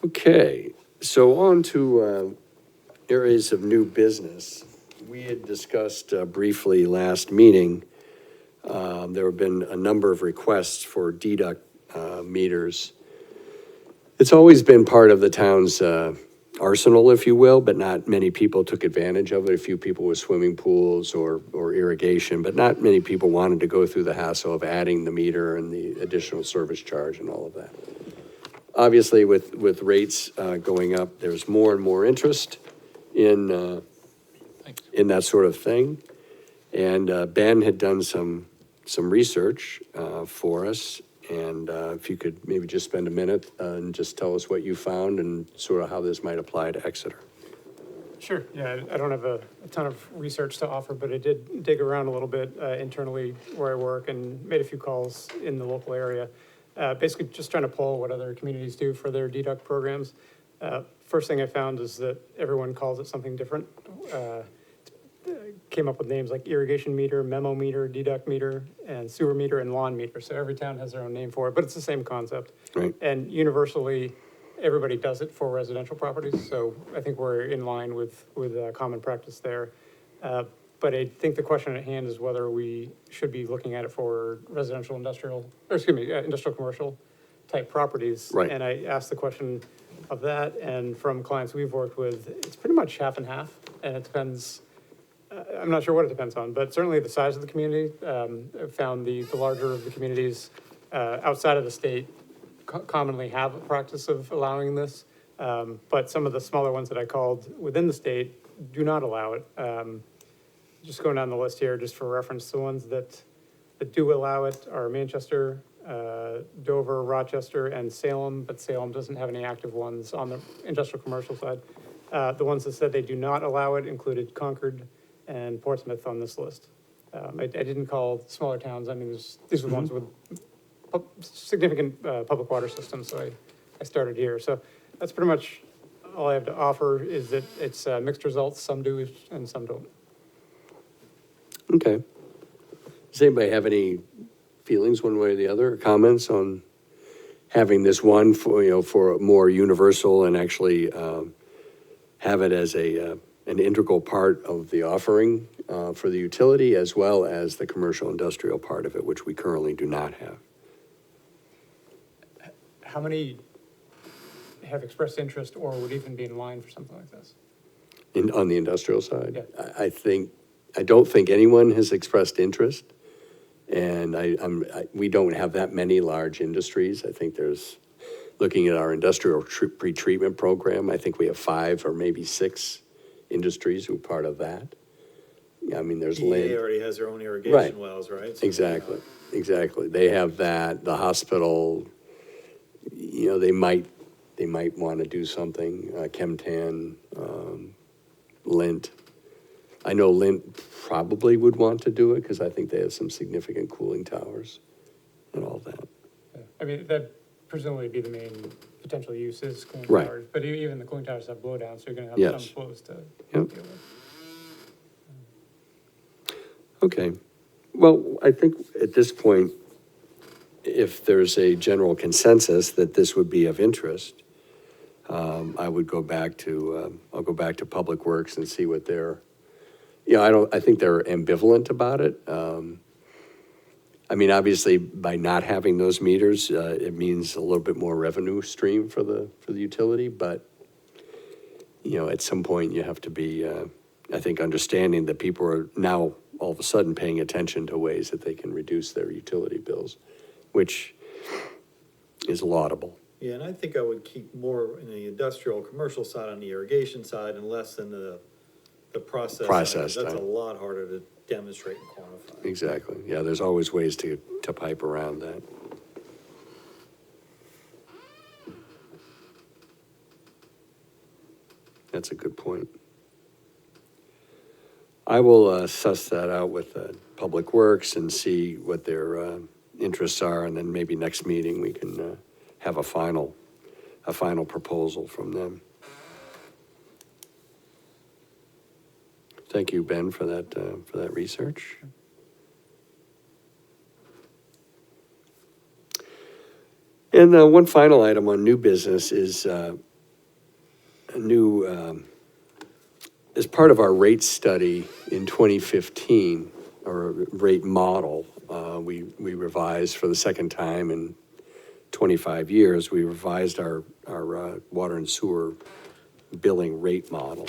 Okay, so on to areas of new business. We had discussed briefly last meeting, there have been a number of requests for deduct meters. It's always been part of the town's arsenal, if you will, but not many people took advantage of it. A few people with swimming pools or irrigation, but not many people wanted to go through the hassle of adding the meter and the additional service charge and all of that. Obviously, with rates going up, there's more and more interest in that sort of thing. And Ben had done some research for us. And if you could maybe just spend a minute and just tell us what you found and sort of how this might apply to Exeter. Sure, yeah, I don't have a ton of research to offer, but I did dig around a little bit internally where I work and made a few calls in the local area. Basically just trying to poll what other communities do for their deduct programs. First thing I found is that everyone calls it something different. Came up with names like irrigation meter, memo meter, deduct meter, and sewer meter and lawn meter. So every town has their own name for it, but it's the same concept. Right. And universally, everybody does it for residential properties. So I think we're in line with common practice there. But I think the question at hand is whether we should be looking at it for residential, industrial commercial type properties. Right. And I asked the question of that, and from clients we've worked with, it's pretty much half and half, and it depends. I'm not sure what it depends on, but certainly the size of the community. I've found the larger of the communities outside of the state commonly have a practice of allowing this, but some of the smaller ones that I called within the state do not allow it. Just going down the list here, just for reference, the ones that do allow it are Manchester, Dover, Rochester, and Salem, but Salem doesn't have any active ones on the industrial commercial side. The ones that said they do not allow it included Concord and Portsmouth on this list. I didn't call smaller towns, I mean, these were the ones with significant public water systems, so I started here. So that's pretty much all I have to offer, is that it's mixed results, some do and some don't. Okay. Does anybody have any feelings one way or the other, or comments on having this one for, for a more universal and actually have it as an integral part of the offering for the utility, as well as the commercial industrial part of it, which we currently do not have? How many have expressed interest or would even be in line for something like this? On the industrial side? Yeah. I don't think anyone has expressed interest. And we don't have that many large industries. I think looking at our industrial pretreatment program, I think we have 5 or maybe 6 industries who are part of that. I mean, there's EA already has their own irrigation Right. wells, right? So, Exactly. They have that, the hospital, they might want to do something, Chemtan, Lint. I know Lint probably would want to do it, because I think they have some significant cooling towers and all that. Yeah. I mean, that presumably be the main potential use is cooling Right. towers, but even the cooling towers have blowdown, so you're gonna have Yes. some flows to Yep. deal with. Okay. Well, I think at this point, if there's a general consensus that this would be of interest, I would go back to, I'll go back to Public Works and see what they're, I think they're ambivalent about it. I mean, obviously, by not having those meters, it means a little bit more revenue stream for the utility, but, at some point, you have to be, I think, understanding that people are now all of a sudden paying attention to ways that they can reduce their utility bills, which is laudable. Yeah, and I think I would keep more in the industrial, commercial side on the irrigation side and less in the process side, 'cause Process that's a side. lot harder to demonstrate and quantify. Exactly. Yeah, there's always ways to pipe around that. That's a good point. I will suss that out with Public Works and see what their interests are, and then maybe next meeting we can have a final proposal from them. Thank you, Ben, for that research. And one final item on new business is as part of our rate study in 2015, or rate model, we revised for the second time in 25 years, we revised our water and sewer billing rate model.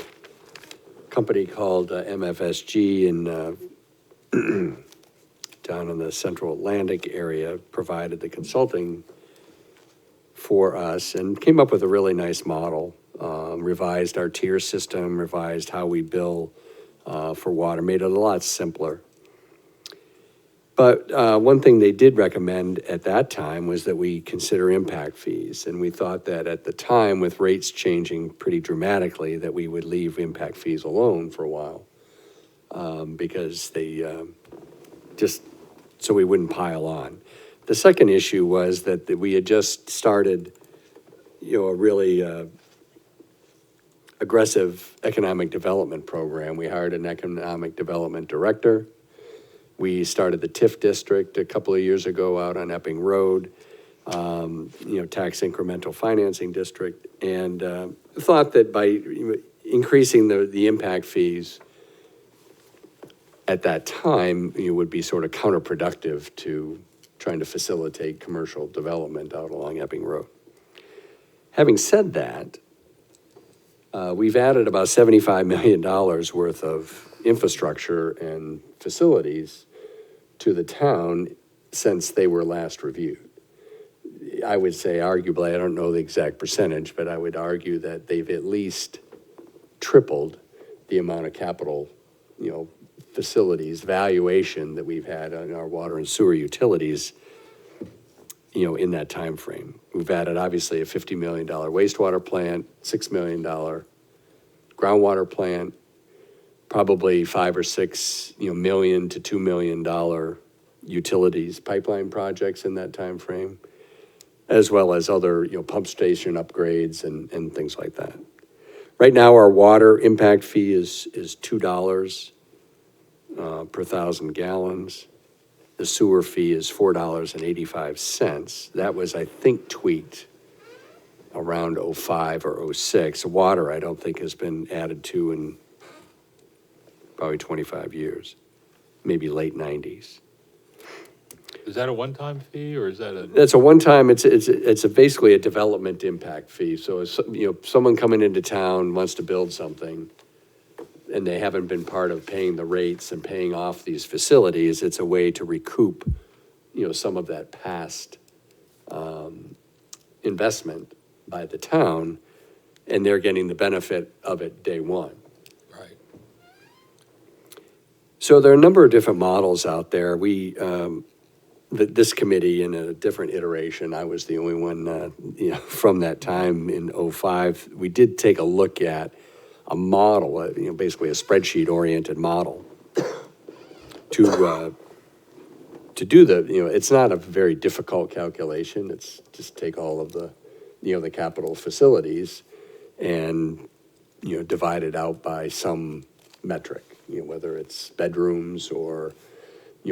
Company called MFSG down in the Central Atlantic area provided the consulting for us and came up with a really nice model. Revised our tier system, revised how we bill for water, made it a lot simpler. But one thing they did recommend at that time was that we consider impact fees. And we thought that at the time, with rates changing pretty dramatically, that we would leave impact fees alone for a while. Because they, just so we wouldn't pile on. The second issue was that we had just started, a really aggressive economic development program. We hired an economic development director. We started the TIF district a couple of years ago out on Epping Road, tax incremental financing district, and thought that by increasing the impact fees at that time, would be sort of counterproductive to trying to facilitate commercial development out along Epping Road. Having said that, we've added about $75 million worth of infrastructure and facilities to the town since they were last reviewed. I would say arguably, I don't know the exact percentage, but I would argue that they've at least tripled the amount of capital, facilities, valuation that we've had on our water and sewer utilities in that time frame. We've added obviously a $50 million wastewater plant, $6 million groundwater plant, probably 5 or 6, million to $2 million utilities pipeline projects in that time frame, as well as other, pump station upgrades and things like that. Right now, our water impact fee is $2 per 1,000 gallons. The sewer fee is $4.85. That was, I think, tweaked around '05 or '06. Water, I don't think, has been added to in probably 25 years, maybe late 90s. Is that a one-time fee, or is that a? That's a one-time, it's basically a development impact fee. So, someone coming into town wants to build something, and they haven't been part of paying the rates and paying off these facilities, it's a way to recoup, some of that past investment by the town, and they're getting the benefit of it day one. Right. So there are a number of different models out there. This committee, in a different iteration, I was the only one, from that time in '05, we did take a look at a model, basically a spreadsheet-oriented model to do it's not a very difficult calculation. It's just take all of the, the capital facilities and, divide it out by some metric, whether it's bedrooms or,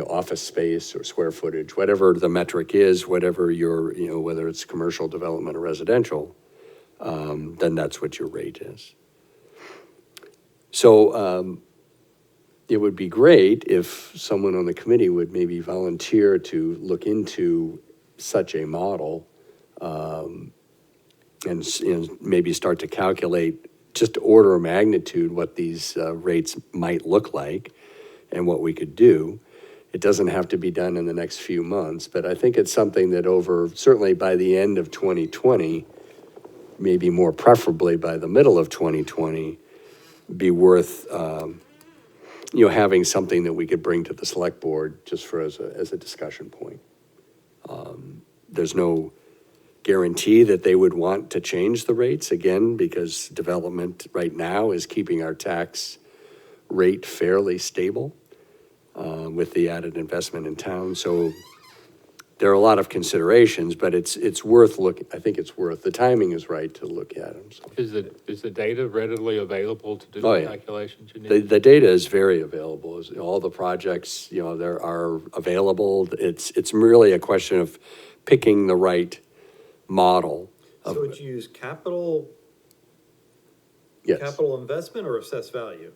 office space or square footage, whatever the metric is, whatever your, whether it's commercial development or residential, then that's what your rate is. So it would be great if someone on the committee would maybe volunteer to look into such a model and maybe start to calculate just order of magnitude what these rates might look like and what we could do. It doesn't have to be done in the next few months, but I think it's something that certainly by the end of 2020, maybe more preferably by the middle of 2020, be worth, having something that we could bring to the select board just as a discussion point. There's no guarantee that they would want to change the rates again, because development right now is keeping our tax rate fairly stable with the added investment in town. So there are a lot of considerations, but it's worth looking. I think it's worth, the timing is right to look at them. So. Is the data readily available to do the calculations you need? The data is very available. All the projects, there are available. It's really a question of picking the right model. So would you use capital Yes. capital investment or assessed value?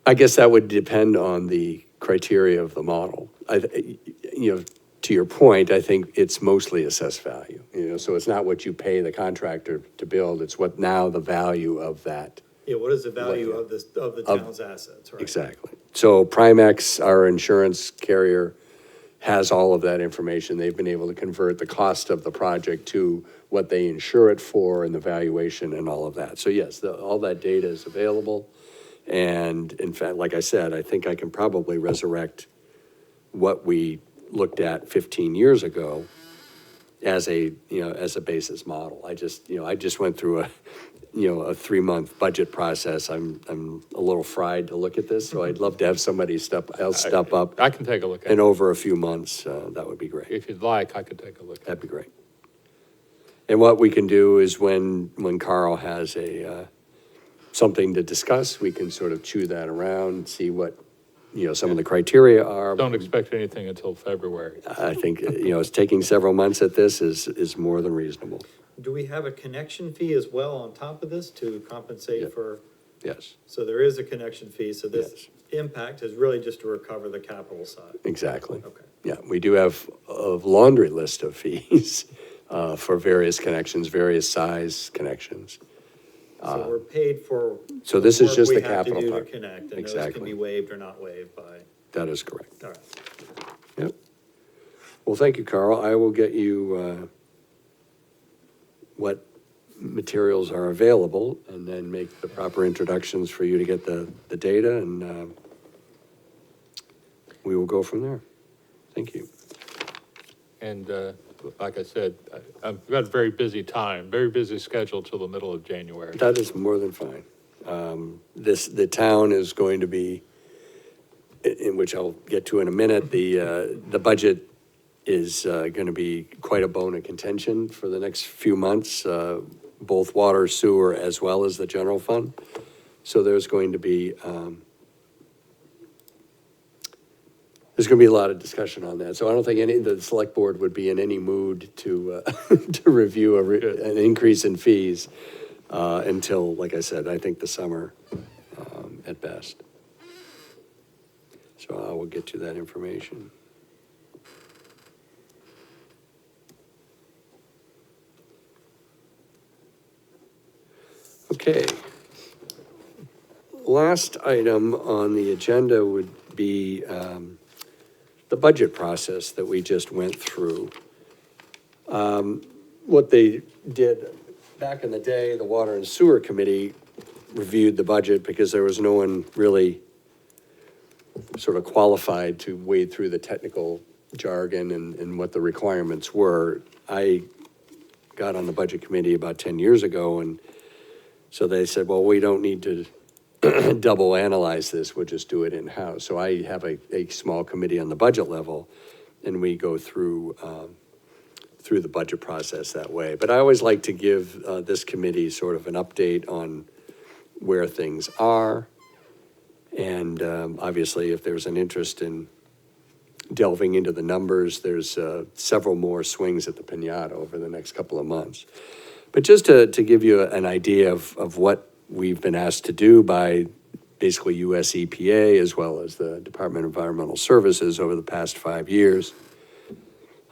I guess that would depend on the criteria of the model. To your point, I think it's mostly assessed value. So it's not what you pay the contractor to build. It's what now the value of that. Yeah, what is the value of the town's assets, right? Exactly. So Primex, our insurance carrier, has all of that information. They've been able to convert the cost of the project to what they insure it for and the valuation and all of that. So yes, all that data is available. And in fact, like I said, I think I can probably resurrect what we looked at 15 years ago as a basis model. I just went through a 3-month budget process. I'm a little fried to look at this, so I'd love to have somebody step up. I can take a look at it. And over a few months, that would be great. If you'd like, I could take a look at it. That'd be great. And what we can do is when Carl has something to discuss, we can sort of chew that around, see what, some of the criteria are. Don't expect anything until February. I think, it's taking several months at this is more than reasonable. Do we have a connection fee as well on top of this to compensate for? Yes, So there is a connection fee, so this Yes. impact is really just to recover the capital side. exactly. Okay. Yeah, we do have a laundry list of fees for various connections, various size connections. So we're paid for. So this is just the work we have to capital do part. to connect, and those can Exactly. be waived or not waived by, That is correct. all right. Yep. Well, thank you, Carl. I will get you what materials are available and then make the proper introductions for you to get the data, and we will go from there. Thank you. And like I said, I've got a very busy time, very busy schedule till the middle of January. That is more than fine. The town is going to be, in which I'll get to in a minute, the budget is going to be quite a bone of contention for the next few months, both water, sewer, as well as the general fund. So there's going to be a lot of discussion on that. So I don't think the select board would be in any mood to to review an increase in fees until, like I said, I think the summer at best. So I will get you that information. Okay. Last item on the agenda would be the budget process that we just went through. What they did back in the day, the Water and Sewer Committee reviewed the budget because there was no one really sort of qualified to wade through the technical jargon and what the requirements were. I got on the budget committee about 10 years ago, and so they said, well, we don't need to double analyze this, we'll just do it in-house. So I have a small committee on the budget level, and we go through the budget process that way. But I always like to give this committee sort of an update on where things are. And obviously, if there's an interest in delving into the numbers, there's several more swings at the piñata over the next couple of months. But just to give you an idea of what we've been asked to do by basically US EPA as well as the Department of Environmental Services over the past 5 years.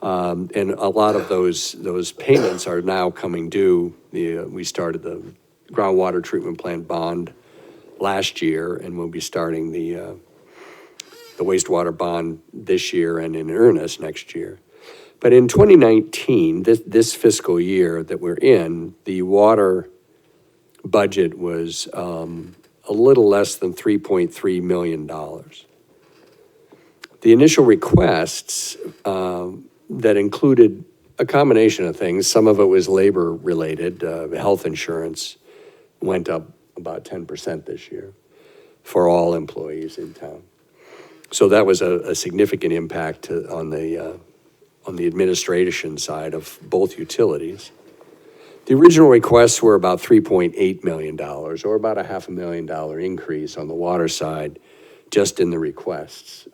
And a lot of those payments are now coming due. We started the groundwater treatment plant bond last year, and we'll be starting the wastewater bond this year and in earnest next year. But in 2019, this fiscal year that we're in, the water budget was a little less than $3.3 million. The initial requests that included a combination of things, some of it was labor related, health insurance went up about 10% this year for all employees in town. So that was a significant impact on the administration side of both utilities. The original requests were about $3.8 million, or about a $500,000 increase on the water side, just in the requests,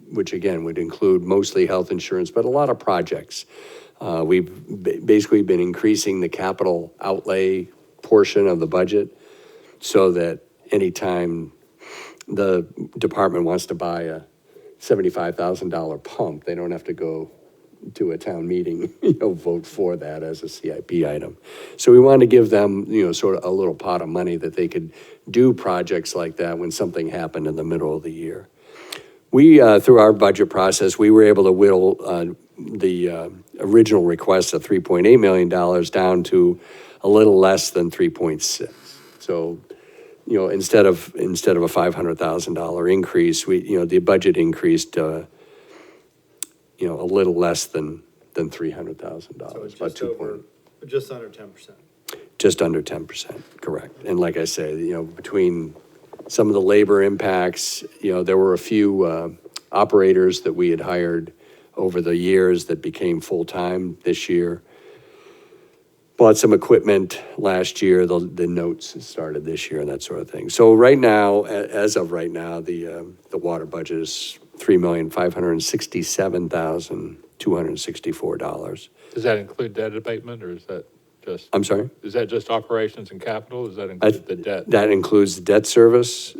which again would include mostly health insurance, but a lot of projects. We've basically been increasing the capital outlay portion of the budget so that anytime the department wants to buy a $75,000 pump, they don't have to go to a town meeting, vote for that as a CIP item. So we wanted to give them, sort of a little pot of money that they could do projects like that when something happened in the middle of the year. We, through our budget process, we were able to whittle the original request of $3.8 million down to a little less than 3.6. So, instead of a $500,000 increase, the budget increased, a little less than $300,000. So it's about just under 10%. Just under 10%, correct. And like I say, between some of the labor impacts, there were a few operators that we had hired over the years that became full-time this year. Bought some equipment last year, the notes started this year and that sort of thing. So right now, as of right now, the water budget is $3,567,264. Does that include debt abatement, or is that just? I'm sorry? Is that just operations and capital? Does that include the debt? That includes debt service,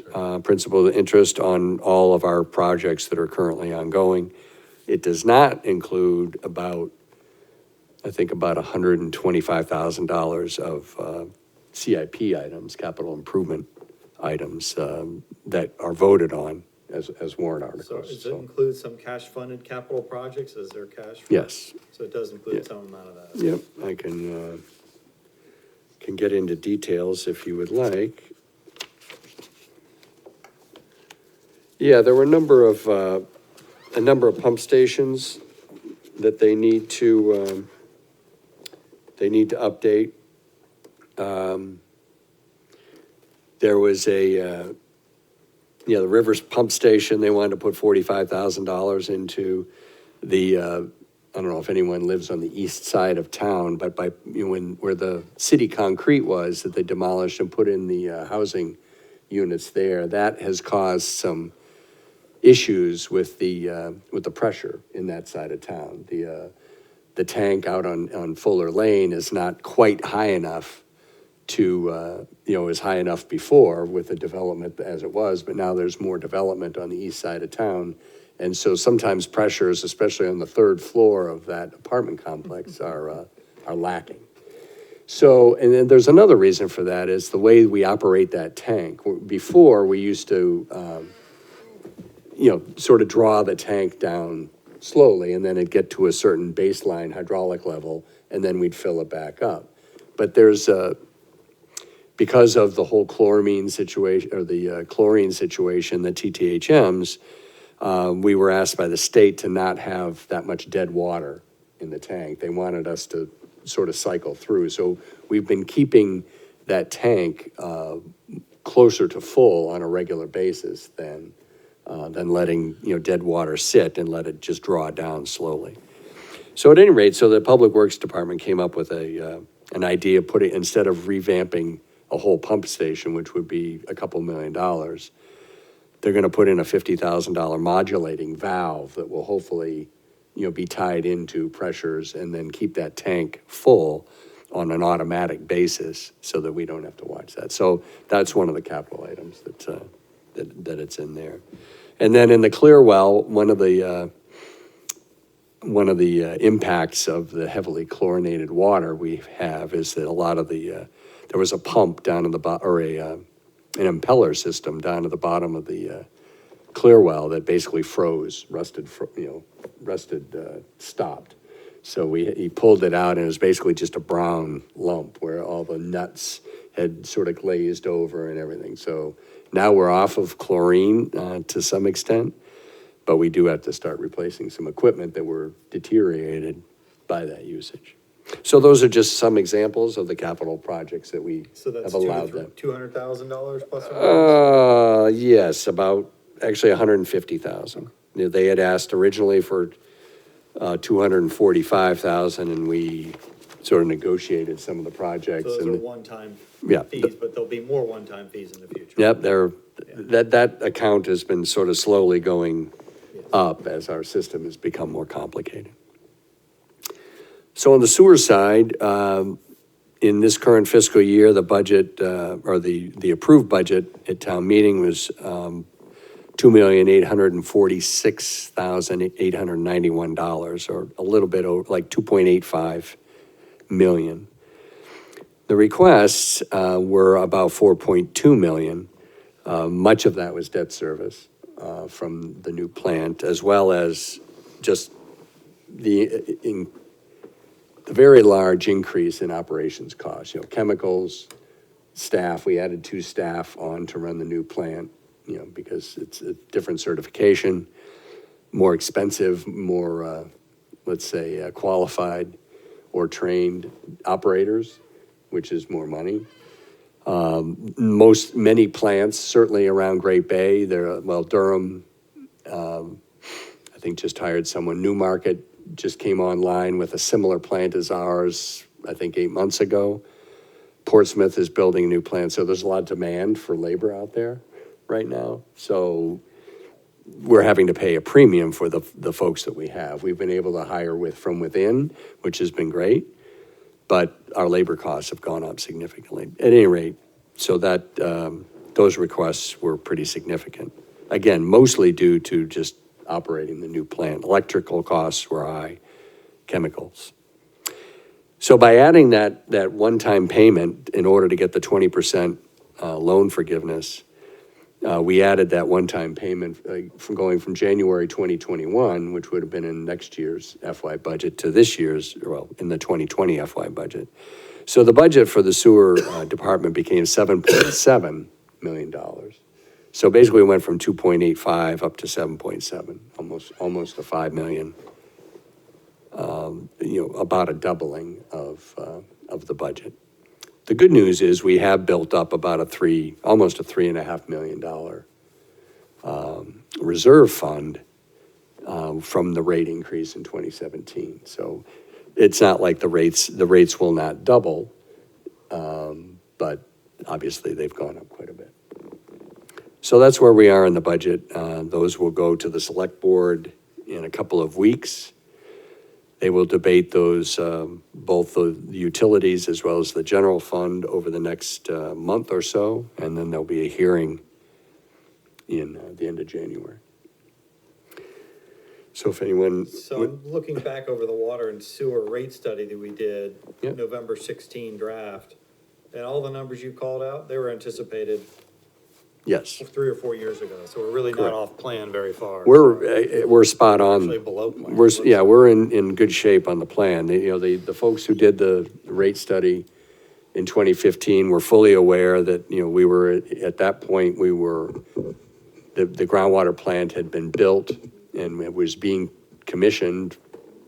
principal interest on all of our projects that are currently ongoing. It does not include about $125,000 of CIP items, capital improvement items, that are voted on as warrant So articles. does it include some cash-funded capital projects? Is there cash? Yes. So it does include some amount of that? Yep, I can get into details if you would like. Yeah, there were a number of pump stations that they need to update. There was the Rivers Pump Station, they wanted to put $45,000 into the, I don't know if anyone lives on the east side of town, but where the city concrete was, that they demolished and put in the housing units there, that has caused some issues with the pressure in that side of town. The tank out on Fuller Lane is not quite high enough to, is high enough before with the development as it was, but now there's more development on the east side of town. And so sometimes pressures, especially on the third floor of that apartment complex, are lacking. So, and then there's another reason for that, is the way we operate that tank. Before, we used to, sort of draw the tank down slowly, and then it'd get to a certain baseline hydraulic level, and then we'd fill it back up. But there's because of the whole chloramine situation, or the chlorine situation, the TTHMs, we were asked by the state to not have that much dead water in the tank. They wanted us to sort of cycle through. So we've been keeping that tank closer to full on a regular basis than letting, dead water sit and let it just draw down slowly. So at any rate, so the Public Works Department came up with an idea of putting, instead of revamping a whole pump station, which would be a couple $1 million, they're gonna put in a $50,000 modulating valve that will hopefully, be tied into pressures and then keep that tank full on an automatic basis so that we don't have to watch that. So that's one of the capital items that it's in there. And then in the Clearwell, one of the impacts of the heavily chlorinated water we have is that a lot of there was a pump down in the or an impeller system down at the bottom of the Clearwell that basically froze, stopped. So he pulled it out, and it was basically just a brown lump where all the nuts had sort of glazed over and everything. So now we're off of chlorine to some extent, but we do have to start replacing some equipment that were deteriorated by that usage. So those are just some examples of the capital projects that we So that's have allowed them. $200,000 plus or minus? Yes, about actually 150,000. They had asked originally for 245,000, and we sort of negotiated some of the projects. So those are and one-time Yeah. fees, but there'll be more one-time fees in the future. Yep, that account has been sort of slowly going up as our system has become more complicated. So on the sewer side, in this current fiscal year, the budget, or the approved budget at town meeting was $2,846,891, or a little bit over, like 2.85 million. The requests were about 4.2 million. Much of that was debt service from the new plant, as well as just the very large increase in operations costs, chemicals, staff. We added 2 staff on to run the new plant, because it's a different certification, more expensive, more, let's say, qualified or trained operators, which is more money. Many plants, certainly around Great Bay, Durham, I think just hired someone. Newmarket just came online with a similar plant as ours, I think 8 months ago. Portsmouth is building a new plant, so there's a lot of demand for labor out there right now. So we're having to pay a premium for the folks that we have. We've been able to hire from within, which has been great, but our labor costs have gone up significantly. At any rate, so that those requests were pretty significant. Again, mostly due to just operating the new plant. Electrical costs were high, chemicals. So by adding that one-time payment in order to get the 20% loan forgiveness, we added that one-time payment from going from January 2021, which would have been in next year's FY budget, to this year's, in the 2020 FY budget. So the budget for the sewer department became $7.7 million. So basically we went from 2.85 up to 7.7, almost a $5 million about a doubling of the budget. The good news is we have built up about almost a $3.5 million reserve fund from the rate increase in 2017. So it's not like the rates will not double, but obviously they've gone up quite a bit. So that's where we are in the budget. Those will go to the select board in a couple of weeks. They will debate those, both the utilities as well as the general fund over the next month or so, and then there'll be a hearing in the end of January. So if anyone, So I'm looking back over the water and sewer rate study that we did, Yep. November 16 draft, and all the numbers you called out, they were anticipated yes, 3 or 4 years ago, so we're really not Correct. off plan very far. we're spot Actually on. below plan. We're in good shape on the plan. The folks who did the rate study in 2015 were fully aware that, we were, at that point, the groundwater plant had been built and it was being commissioned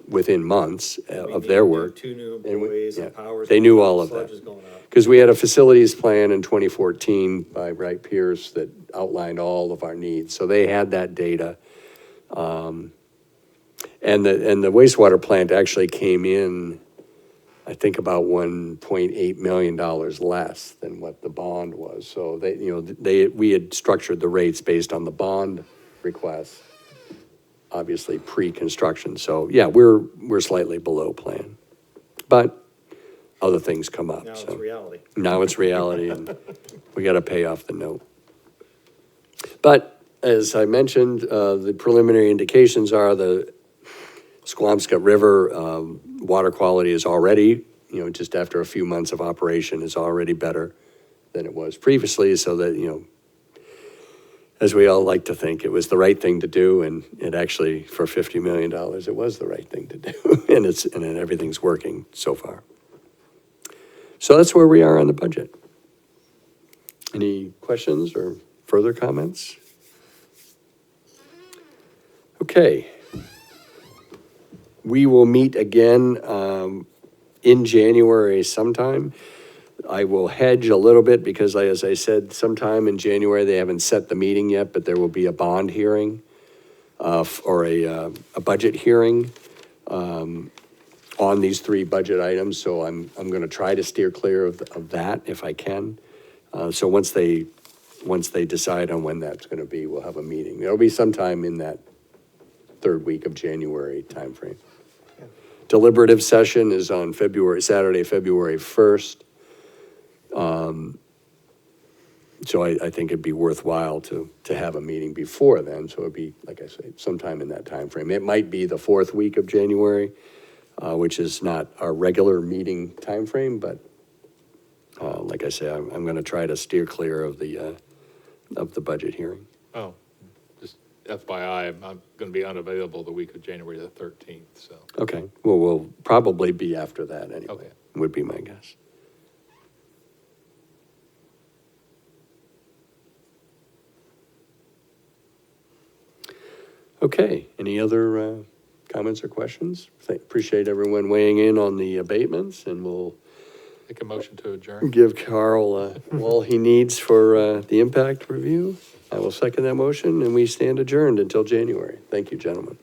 within months of their work. 2 new And we- employees yeah, and powers. they knew all of sludge that. is going up. Because we had a facilities plan in 2014 by Wright Pierce that outlined all of our needs. So they had that data. And the wastewater plant actually came in, I think, about $1.8 million less than what the bond was. So we had structured the rates based on the bond request, obviously pre-construction. So yeah, we're slightly below plan. But other things come up. Now so. it's reality. Now it's reality, and we got to pay off the note. But as I mentioned, the preliminary indications are the Squamscott River water quality is already, just after a few months of operation, is already better than it was previously. So that, as we all like to think, it was the right thing to do, and it actually, for $50 million, it was the right thing to do, and everything's working so far. So that's where we are on the budget. Any questions or further comments? Okay. We will meet again in January sometime. I will hedge a little bit because, as I said, sometime in January, they haven't set the meeting yet, but there will be a bond hearing or a budget hearing on these 3 budget items, so I'm going to try to steer clear of that if I can. So once they decide on when that's going to be, we'll have a meeting. It'll be sometime in that 3rd week of January timeframe. Deliberative session is on Saturday, February 1st. So I think it'd be worthwhile to have a meeting before then, so it'd be, like I say, sometime in that timeframe. It might be the 4th week of January, which is not our regular meeting timeframe, but like I say, I'm going to try to steer clear of the budget hearing. Oh, just FYI, I'm going to be unavailable the week of January the 13th, so. Okay, well, we'll probably be after that anyway, Okay. would be my guess. Okay, any other comments or questions? Appreciate everyone weighing in on the abatements, and we'll Make a motion to adjourn. give Carl all he needs for the impact review. I will second that motion, and we stand adjourned until January. Thank you, gentlemen.